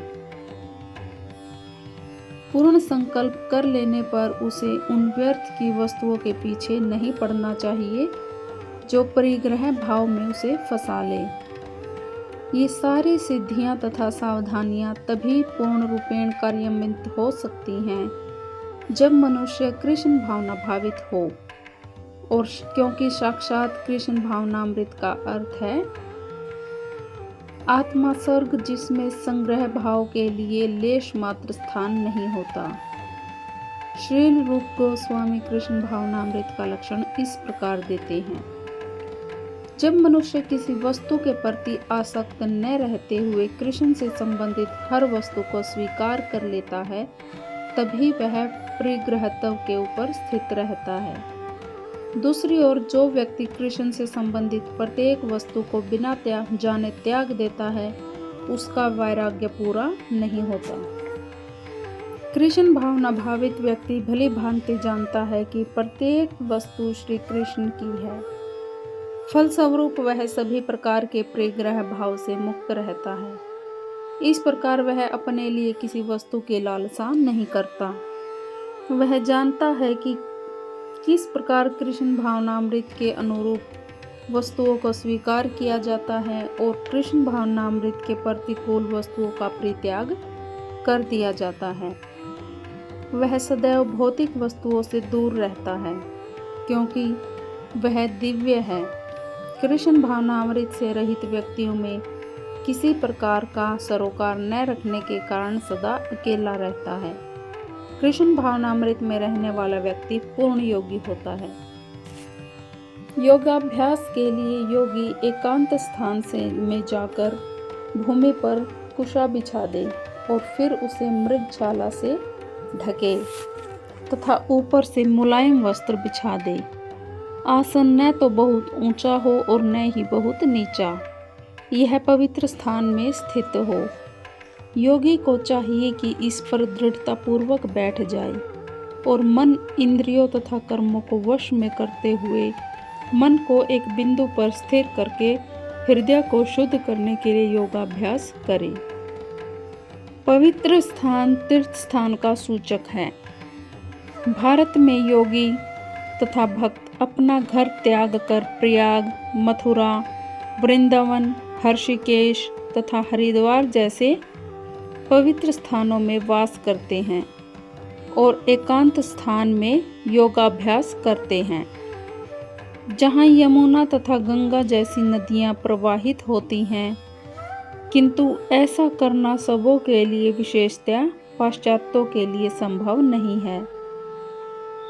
पूर्ण संकल्प कर लेने पर उसे उन व्यर्थ की वस्तुओं के पीछे नहीं पड़ना चाहिए जो परिग्रह भाव में उसे फंसा ले। ये सारी सिद्धियां तथा सावधानियां तभी पूर्ण रूपेण कार्यान्वित हो सकती हैं जब मनुष्य कृष्ण भावना भावित हो, और क्योंकि साक्षात कृष्ण भावनामृत का अर्थ है आत्मा स्वर्ग, जिसमें संग्रह भाव के लिए लेश मात्र स्थान नहीं होता। श्रील रूप गोस्वामी कृष्ण भावनामृत का लक्षण इस प्रकार देते हैं। जब मनुष्य किसी वस्तु के प्रति आसक्त न रहते हुए कृष्ण से संबंधित हर वस्तु को स्वीकार कर लेता है, तभी वह परिग्रहत्व के ऊपर स्थित रहता है। दूसरी ओर जो व्यक्ति कृष्ण से संबंधित प्रत्येक वस्तु को बिना जाने त्याग देता है, उसका वैराग्य पूरा नहीं होता। कृष्ण भावना भावित व्यक्ति भली भांति जानता है कि प्रत्येक वस्तु श्री कृष्ण की है। फलस्वरूप वह सभी प्रकार के परिग्रह भाव से मुक्त रहता है। इस प्रकार वह अपने लिए किसी वस्तु की लालसा नहीं करता। वह जानता है कि किस प्रकार कृष्ण भावनामृत के अनुरूप वस्तुओं को स्वीकार किया जाता है और कृष्ण भावनामृत के प्रतिकूल वस्तुओं का परित्याग कर दिया जाता है। वह सदैव भौतिक वस्तुओं से दूर रहता है, क्योंकि वह दिव्य है। कृष्ण भावनामृत से रहित व्यक्तियों में किसी प्रकार का सरोकार न रखने के कारण सदा अकेला रहता है। कृष्ण भावनामृत में रहने वाला व्यक्ति पूर्ण योगी होता है। योगाभ्यास के लिए योगी एकांत स्थान में जाकर भूमि पर कुशा बिछा दे और फिर उसे मृगशाला से ढके तथा ऊपर से मुलायम वस्त्र बिछा दे। आसन न तो बहुत ऊंचा हो और न ही बहुत नीचा, यह पवित्र स्थान में स्थित हो। योगी को चाहिए कि इस पर दृढ़तापूर्वक बैठ जाए और मन, इंद्रियों तथा कर्मों को वश में करते हुए मन को एक बिंदु पर स्थिर करके हृदय को शुद्ध करने के लिए योगाभ्यास करे। पवित्र स्थान तीर्थ स्थान का सूचक है। भारत में योगी तथा भक्त अपना घर त्याग कर प्रयाग, मथुरा, वृंदावन, हर्षिकेश तथा हरिद्वार जैसे पवित्र स्थानों में वास करते हैं और एकांत स्थान में योगाभ्यास करते हैं, जहाँ यमुना तथा गंगा जैसी नदियाँ प्रवाहित होती हैं। किंतु ऐसा करना सबों के लिए, विशेषतः पाश्चात्यों के लिए संभव नहीं है।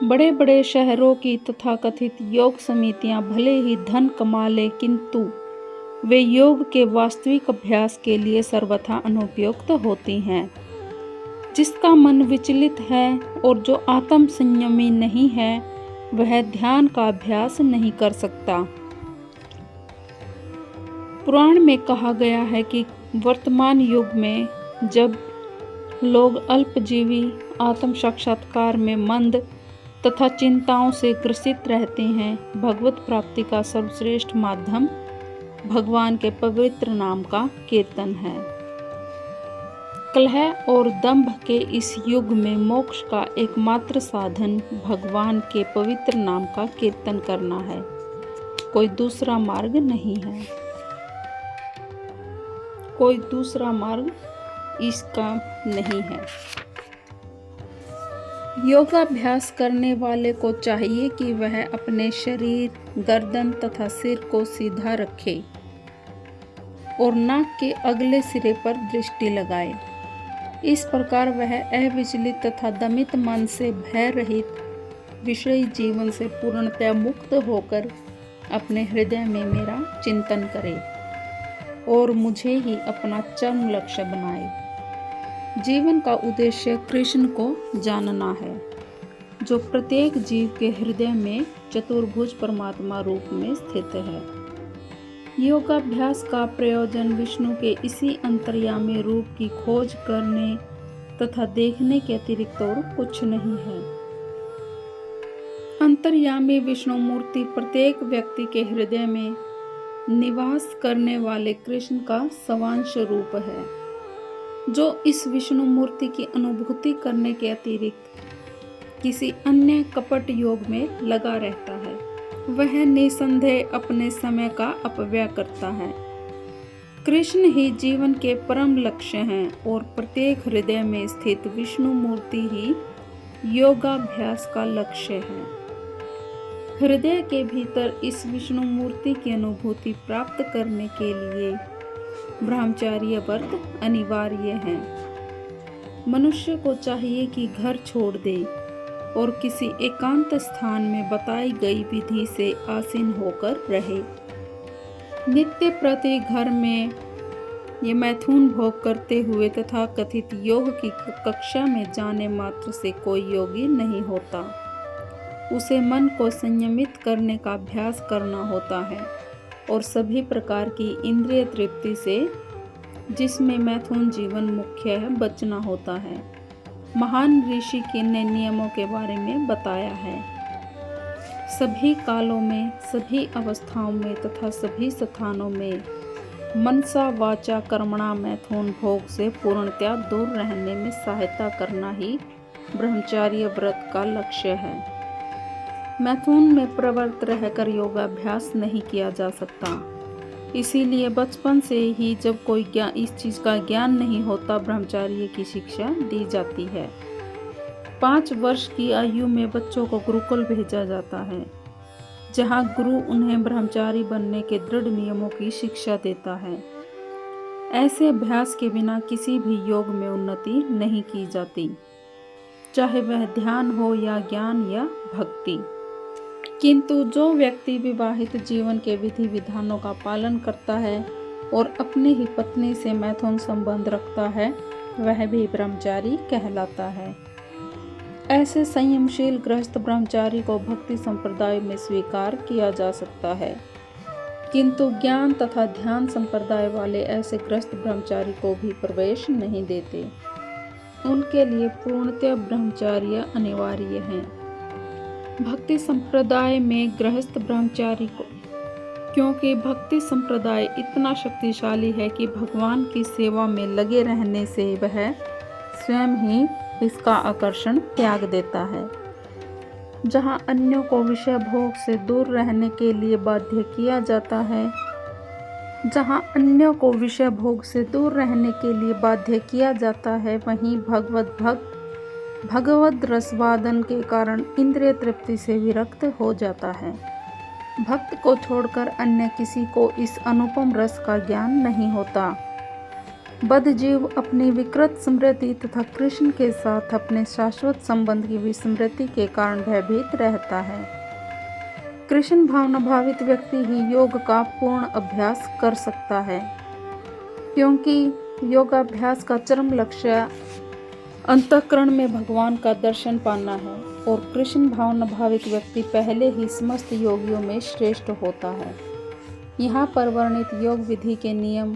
बड़े बड़े शहरों की तथाकथित योग समितियाँ भले ही धन कमा ले, किंतु वे योग के वास्तविक अभ्यास के लिए सर्वथा अनुपयुक्त होती हैं। जिसका मन विचलित है और जो आत्म संयमी नहीं है, वह ध्यान का अभ्यास नहीं कर सकता। पुराण में कहा गया है कि वर्तमान युग में जब लोग अल्पजीवी आत्म साक्षात्कार में मंद तथा चिंताओं से ग्रसित रहते हैं, भगवत प्राप्ति का सर्वश्रेष्ठ माध्यम भगवान के पवित्र नाम का कीर्तन है। कलह और दंभ के इस युग में मोक्ष का एकमात्र साधन भगवान के पवित्र नाम का कीर्तन करना है। कोई दूसरा मार्ग नहीं है। कोई दूसरा मार्ग इसका नहीं है। योगाभ्यास करने वाले को चाहिए कि वह अपने शरीर, गर्दन तथा सिर को सीधा रखे और नाक के अगले सिरे पर दृष्टि लगाए। इस प्रकार वह अविचलित तथा दमित मन से भय रहित विषयी जीवन से पूर्णतः मुक्त होकर अपने हृदय में मेरा चिंतन करे और मुझे ही अपना चरम लक्ष्य बनाए। जीवन का उद्देश्य कृष्ण को जानना है, जो प्रत्येक जीव के हृदय में चतुर्भुज परमात्मा रूप में स्थित है। योगाभ्यास का प्रयोजन विष्णु के इसी अंतर्यामी रूप की खोज करने तथा देखने के अतिरिक्त और कुछ नहीं है। अंतर्यामी विष्णु मूर्ति प्रत्येक व्यक्ति के हृदय में निवास करने वाले कृष्ण का सवांश रूप है, जो इस विष्णु मूर्ति की अनुभूति करने के अतिरिक्त किसी अन्य कपट योग में लगा रहता है। वह निसंदेह अपने समय का अपव्यय करता है। कृष्ण ही जीवन के परम लक्ष्य हैं और प्रत्येक हृदय में स्थित विष्णु मूर्ति ही योगाभ्यास का लक्ष्य है। हृदय के भीतर इस विष्णु मूर्ति की अनुभूति प्राप्त करने के लिए ब्रह्मचर्य व्रत अनिवार्य है। मनुष्य को चाहिए कि घर छोड़ दे और किसी एकांत स्थान में बताई गई विधि से आसीन होकर रहे। नित्य प्रति घर में ये मैथुन भोग करते हुए तथा कथित योग की कक्षा में जाने मात्र से कोई योगी नहीं होता। उसे मन को संयमित करने का अभ्यास करना होता है और सभी प्रकार की इंद्रिय तृप्ति से, जिसमें मैथुन जीवन मुख्य है, बचना होता है। महान ऋषि ने नियमों के बारे में बताया है। सभी कालों में, सभी अवस्थाओं में तथा सभी स्थानों में मनसा वाचा कर्मणा मैथुन भोग से पूर्णतया दूर रहने में सहायता करना ही ब्रह्मचर्य व्रत का लक्ष्य है। मैथुन में प्रवृत्त रहकर योगाभ्यास नहीं किया जा सकता। इसीलिए बचपन से ही जब कोई इस चीज़ का ज्ञान नहीं होता, ब्रह्मचर्य की शिक्षा दी जाती है। 5 वर्ष की आयु में बच्चों को गुरुकुल भेजा जाता है, जहाँ गुरु उन्हें ब्रह्मचारी बनने के दृढ़ नियमों की शिक्षा देता है। ऐसे अभ्यास के बिना किसी भी योग में उन्नति नहीं की जाती, चाहे वह ध्यान हो या ज्ञान या भक्ति। किंतु जो व्यक्ति विवाहित जीवन के विधि विधानों का पालन करता है और अपनी ही पत्नी से मैथुन संबंध रखता है, वह भी ब्रह्मचारी कहलाता है। ऐसे संयमशील गृहस्थ ब्रह्मचारी को भक्ति संप्रदाय में स्वीकार किया जा सकता है, किंतु ज्ञान तथा ध्यान संप्रदाय वाले ऐसे गृहस्थ ब्रह्मचारी को भी प्रवेश नहीं देते। उनके लिए पूर्णतः ब्रह्मचर्य अनिवार्य है। भक्ति संप्रदाय में गृहस्थ ब्रह्मचारी को, क्योंकि भक्ति संप्रदाय इतना शक्तिशाली है कि भगवान की सेवा में लगे रहने से वह स्वयं ही इसका आकर्षण त्याग देता है। जहाँ अन्यों को विषय भोग से दूर रहने के लिए बाध्य किया जाता है, जहाँ अन्यों को विषय भोग से दूर रहने के लिए बाध्य किया जाता है, वहीं भगवद रसवादन के कारण इंद्रिय तृप्ति से विरक्त हो जाता है। भक्त को छोड़कर अन्य किसी को इस अनुपम रस का ज्ञान नहीं होता। बद्धजीव अपनी विकृत स्मृति तथा कृष्ण के साथ अपने शाश्वत संबंध की विस्मृति के कारण भयभीत रहता है। कृष्ण भावना भावित व्यक्ति ही योग का पूर्ण अभ्यास कर सकता है, क्योंकि योगाभ्यास का चरम लक्ष्य अंतःकरण में भगवान का दर्शन पाना है और कृष्ण भावना भावित व्यक्ति पहले ही समस्त योगियों में श्रेष्ठ होता है। यहाँ पर वर्णित योग विधि के नियम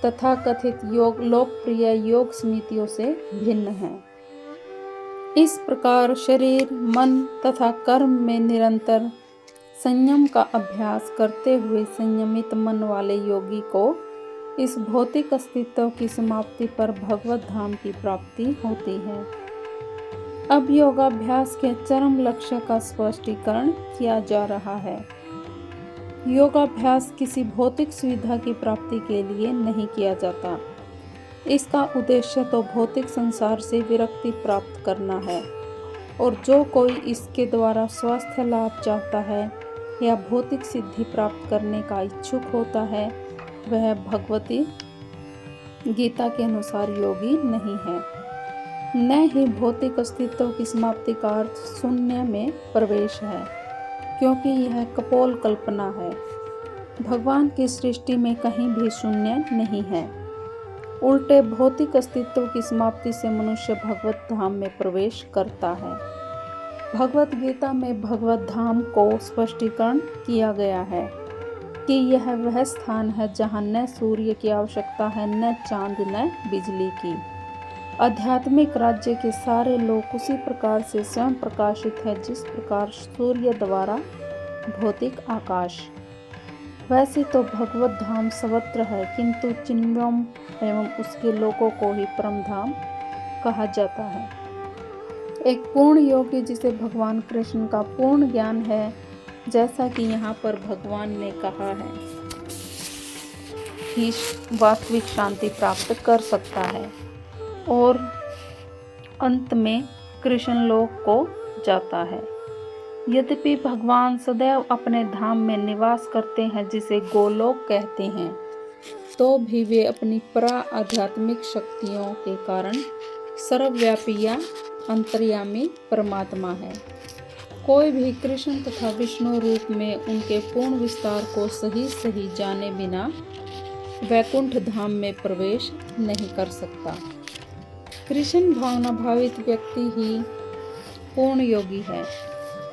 तथा कथित योग लोकप्रिय योग समितियों से भिन्न हैं। इस प्रकार शरीर, मन तथा कर्म में निरंतर संयम का अभ्यास करते हुए संयमित मन वाले योगी को इस भौतिक अस्तित्व की समाप्ति पर भगवत धाम की प्राप्ति होती है। अब योगाभ्यास के चरम लक्ष्य का स्पष्टीकरण किया जा रहा है। योगाभ्यास किसी भौतिक सुविधा की प्राप्ति के लिए नहीं किया जाता। इसका उद्देश्य तो भौतिक संसार से विरक्ति प्राप्त करना है, और जो कोई इसके द्वारा स्वास्थ्य लाभ चाहता है या भौतिक सिद्धि प्राप्त करने का इच्छुक होता है, वह भगवती गीता के अनुसार योगी नहीं है। न ही भौतिक अस्तित्व की समाप्ति का अर्थ शून्य में प्रवेश है, क्योंकि यह कपोल कल्पना है। भगवान की सृष्टि में कहीं भी शून्य नहीं है। उल्टे भौतिक अस्तित्व की समाप्ति से मनुष्य भगवत धाम में प्रवेश करता है। भगवत गीता में भगवत धाम को स्पष्टीकरण किया गया है कि यह वह स्थान है जहाँ न सूर्य की आवश्यकता है, न चांद, न बिजली की। आध्यात्मिक राज्य के सारे लोग उसी प्रकार से स्वयं प्रकाशित है जिस प्रकार सूर्य द्वारा भौतिक आकाश। वैसे तो भगवत धाम सर्वत्र है, किंतु चिन्मयम एवं उसके लोगों को ही परम धाम कहा जाता है। एक पूर्ण योगी जिसे भगवान कृष्ण का पूर्ण ज्ञान है, जैसा कि यहाँ पर भगवान ने कहा है, ही वास्तविक शांति प्राप्त कर सकता है और अंत में कृष्ण लोक को जाता है। यद्यपि भगवान सदैव अपने धाम में निवास करते हैं जिसे गोलोक कहते हैं, तो भी वे अपनी परा आध्यात्मिक शक्तियों के कारण सर्वव्यापी या अंतर्यामी परमात्मा है। कोई भी कृष्ण तथा विष्णु रूप में उनके पूर्ण विस्तार को सही जाने बिना वैकुंठ धाम में प्रवेश नहीं कर सकता। कृष्ण भावना भावित व्यक्ति ही पूर्ण योगी है,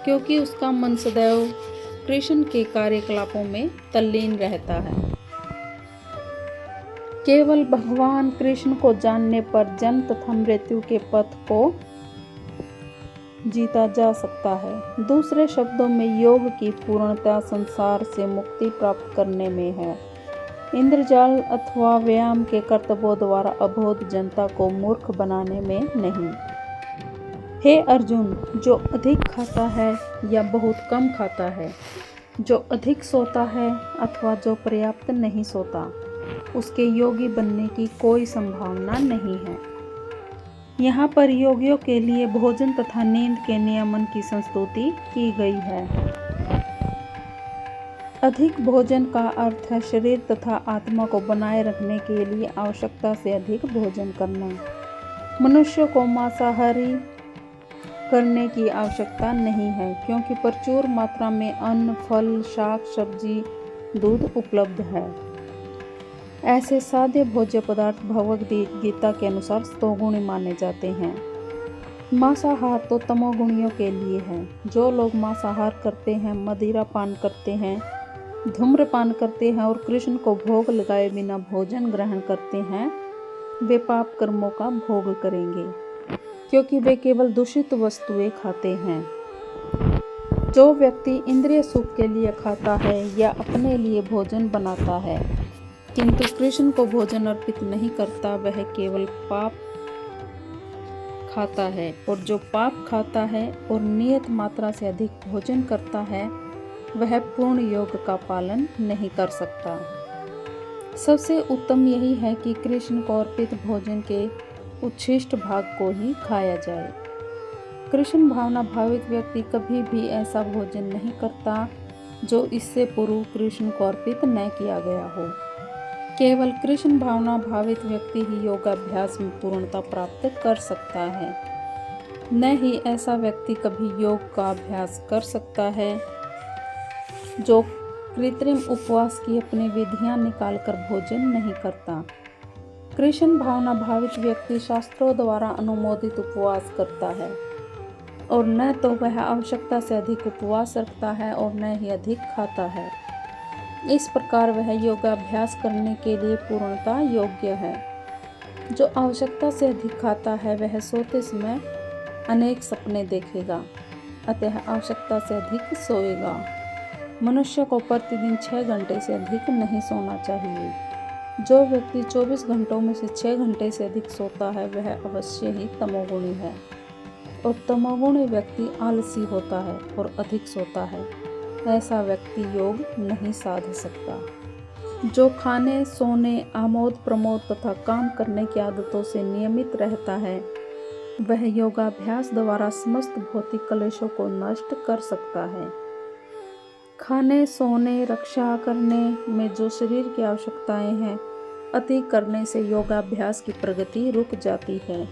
क्योंकि उसका मन सदैव कृष्ण के कार्यकलापों में तल्लीन रहता है। केवल भगवान कृष्ण को जानने पर जन्म तथा मृत्यु के पथ को जीता जा सकता है। दूसरे शब्दों में योग की पूर्णता संसार से मुक्ति प्राप्त करने में है, इंद्रजाल अथवा व्यायाम के कर्तव्यों द्वारा अबोध जनता को मूर्ख बनाने में नहीं। हे अर्जुन, जो अधिक खाता है या बहुत कम खाता है, जो अधिक सोता है अथवा जो पर्याप्त नहीं सोता, उसके योगी बनने की कोई संभावना नहीं है। यहाँ पर योगियों के लिए भोजन तथा नींद के नियमन की संस्तुति की गई है। अधिक भोजन का अर्थ है शरीर तथा आत्मा को बनाए रखने के लिए आवश्यकता से अधिक भोजन करना। मनुष्य को मांसाहारी करने की आवश्यकता नहीं है, क्योंकि प्रचुर मात्रा में अन्न, फल, शाक, सब्जी, दूध उपलब्ध है। ऐसे सादे भोज्य पदार्थ भगवद गीता के अनुसार स्तोगुणी माने जाते हैं। मांसाहार तो तमोगुणियों के लिए है। जो लोग मांसाहार करते हैं, मदिरा पान करते हैं, धूम्रपान करते हैं और कृष्ण को भोग लगाए बिना भोजन ग्रहण करते हैं, वे पाप कर्मों का भोग करेंगे, क्योंकि वे केवल दूषित वस्तुएं खाते हैं। जो व्यक्ति इंद्रिय सुख के लिए खाता है या अपने लिए भोजन बनाता है, किंतु कृष्ण को भोजन अर्पित नहीं करता, वह केवल पाप खाता है। और जो पाप खाता है और नियत मात्रा से अधिक भोजन करता है, वह पूर्ण योग का पालन नहीं कर सकता। सबसे उत्तम यही है कि कृष्ण को अर्पित भोजन के उच्छिष्ट भाग को ही खाया जाए। कृष्ण भावना भावित व्यक्ति कभी भी ऐसा भोजन नहीं करता जो इससे पूर्व कृष्ण को अर्पित न किया गया हो। केवल कृष्ण भावना भावित व्यक्ति ही योगाभ्यास में पूर्णता प्राप्त कर सकता है, न ही ऐसा व्यक्ति कभी योग का अभ्यास कर सकता है जो कृत्रिम उपवास की अपनी विधियां निकालकर भोजन नहीं करता। कृष्ण भावना भावित व्यक्ति शास्त्रों द्वारा अनुमोदित उपवास करता है, और न तो वह आवश्यकता से अधिक उपवास रखता है और न ही अधिक खाता है। इस प्रकार वह योगाभ्यास करने के लिए पूर्णता योग्य है। जो आवश्यकता से अधिक खाता है, वह सोते समय अनेक सपने देखेगा, अतः आवश्यकता से अधिक सोएगा। मनुष्य को प्रतिदिन 6 घंटे से अधिक नहीं सोना चाहिए। जो व्यक्ति 24 घंटों में से 6 घंटे से अधिक सोता है, वह अवश्य ही तमोगुणी है, और तमोगुणी व्यक्ति आलसी होता है और अधिक सोता है। ऐसा व्यक्ति योग नहीं साध सकता। जो खाने, सोने, आमोद प्रमोद तथा काम करने की आदतों से नियमित रहता है, वह योगाभ्यास द्वारा समस्त भौतिक कलेशों को नष्ट कर सकता है। खाने, सोने, रक्षा करने में जो शरीर की आवश्यकताएं हैं, अति करने से योगाभ्यास की प्रगति रुक जाती है।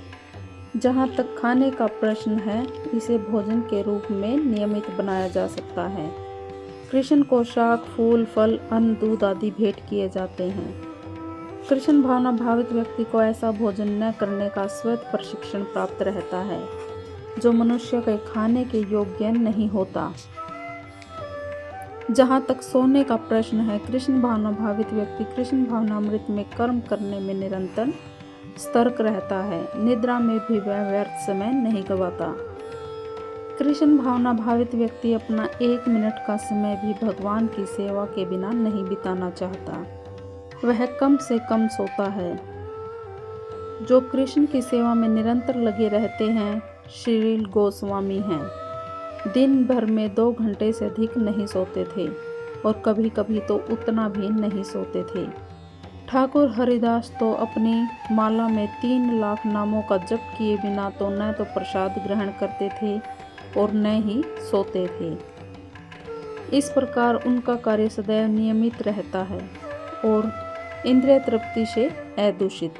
जहाँ तक खाने का प्रश्न है, इसे भोजन के रूप में नियमित बनाया जा सकता है। कृष्ण को शाक, फूल, फल, अन्न, दूध आदि भेंट किए जाते हैं। कृष्ण भावना भावित व्यक्ति को ऐसा भोजन न करने का स्वतः प्रशिक्षण प्राप्त रहता है जो मनुष्य के खाने के योग्य नहीं होता। जहाँ तक सोने का प्रश्न है, कृष्ण भावना भावित व्यक्ति कृष्ण भावनामृत में कर्म करने में निरंतर सतर्क रहता है, निद्रा में भी वह व्यर्थ समय नहीं गंवाता। कृष्ण भावना भावित व्यक्ति अपना 1 मिनट का समय भी भगवान की सेवा के बिना नहीं बिताना चाहता। वह कम से कम सोता है। जो कृष्ण की सेवा में निरंतर लगे रहते हैं श्रील गोस्वामी हैं। दिन भर में 2 घंटे से अधिक नहीं सोते थे और कभी कभी तो उतना भी नहीं सोते थे। ठाकुर हरिदास तो अपनी माला में 3 लाख नामों का जप किए बिना तो न तो प्रसाद ग्रहण करते थे और न ही सोते थे। इस प्रकार उनका कार्य सदैव नियमित रहता है और इंद्रिय तृप्ति से अदूषित।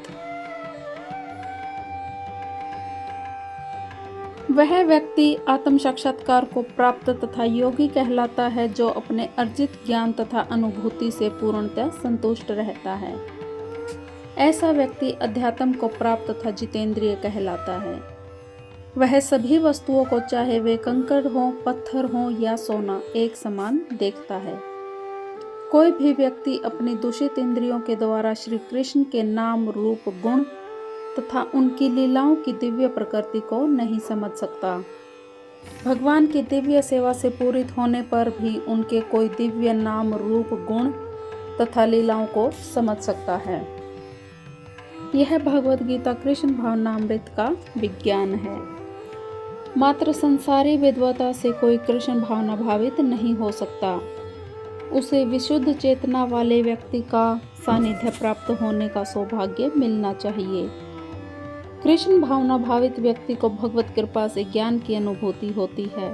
वह व्यक्ति आत्म साक्षात्कार को प्राप्त तथा योगी कहलाता है, जो अपने अर्जित ज्ञान तथा अनुभूति से पूर्णतः संतुष्ट रहता है। ऐसा व्यक्ति अध्यात्म को प्राप्त तथा जितेंद्रिय कहलाता है। वह सभी वस्तुओं को, चाहे वे कंकड़ हों, पत्थर हों या सोना, एक समान देखता है। कोई भी व्यक्ति अपनी दूषित इंद्रियों के द्वारा श्री कृष्ण के नाम, रूप, गुण तथा उनकी लीलाओं की दिव्य प्रकृति को नहीं समझ सकता। भगवान की दिव्य सेवा से पूरित होने पर भी उनके कोई दिव्य नाम, रूप, गुण तथा लीलाओं को समझ सकता है। यह भगवद गीता कृष्ण भावनामृत का विज्ञान है। मात्र संसारी विद्वता से कोई कृष्ण भावना भावित नहीं हो सकता। उसे विशुद्ध चेतना वाले व्यक्ति का सानिध्य प्राप्त होने का सौभाग्य मिलना चाहिए। कृष्ण भावना भावित व्यक्ति को भगवत कृपा से ज्ञान की अनुभूति होती है,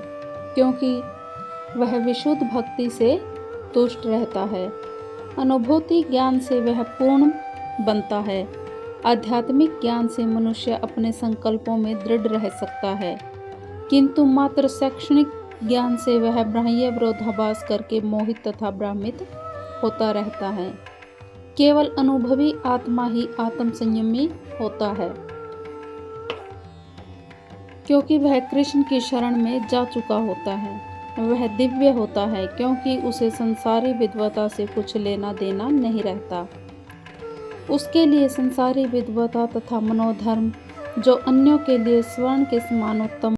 क्योंकि वह विशुद्ध भक्ति से तुष्ट रहता है। अनुभूति ज्ञान से वह पूर्ण बनता है। आध्यात्मिक ज्ञान से मनुष्य अपने संकल्पों में दृढ़ रह सकता है, किंतु मात्र शैक्षणिक ज्ञान से वह बाह्य विरोधाभास करके मोहित तथा भ्रमित होता रहता है। केवल अनुभवी आत्मा ही आत्म संयमी होता है, क्योंकि वह कृष्ण की शरण में जा चुका होता है। वह दिव्य होता है, क्योंकि उसे संसारी विद्वता से कुछ लेना देना नहीं रहता। उसके लिए संसारी विद्वता तथा मनोधर्म, जो अन्यों के लिए स्वर्ण के समान उत्तम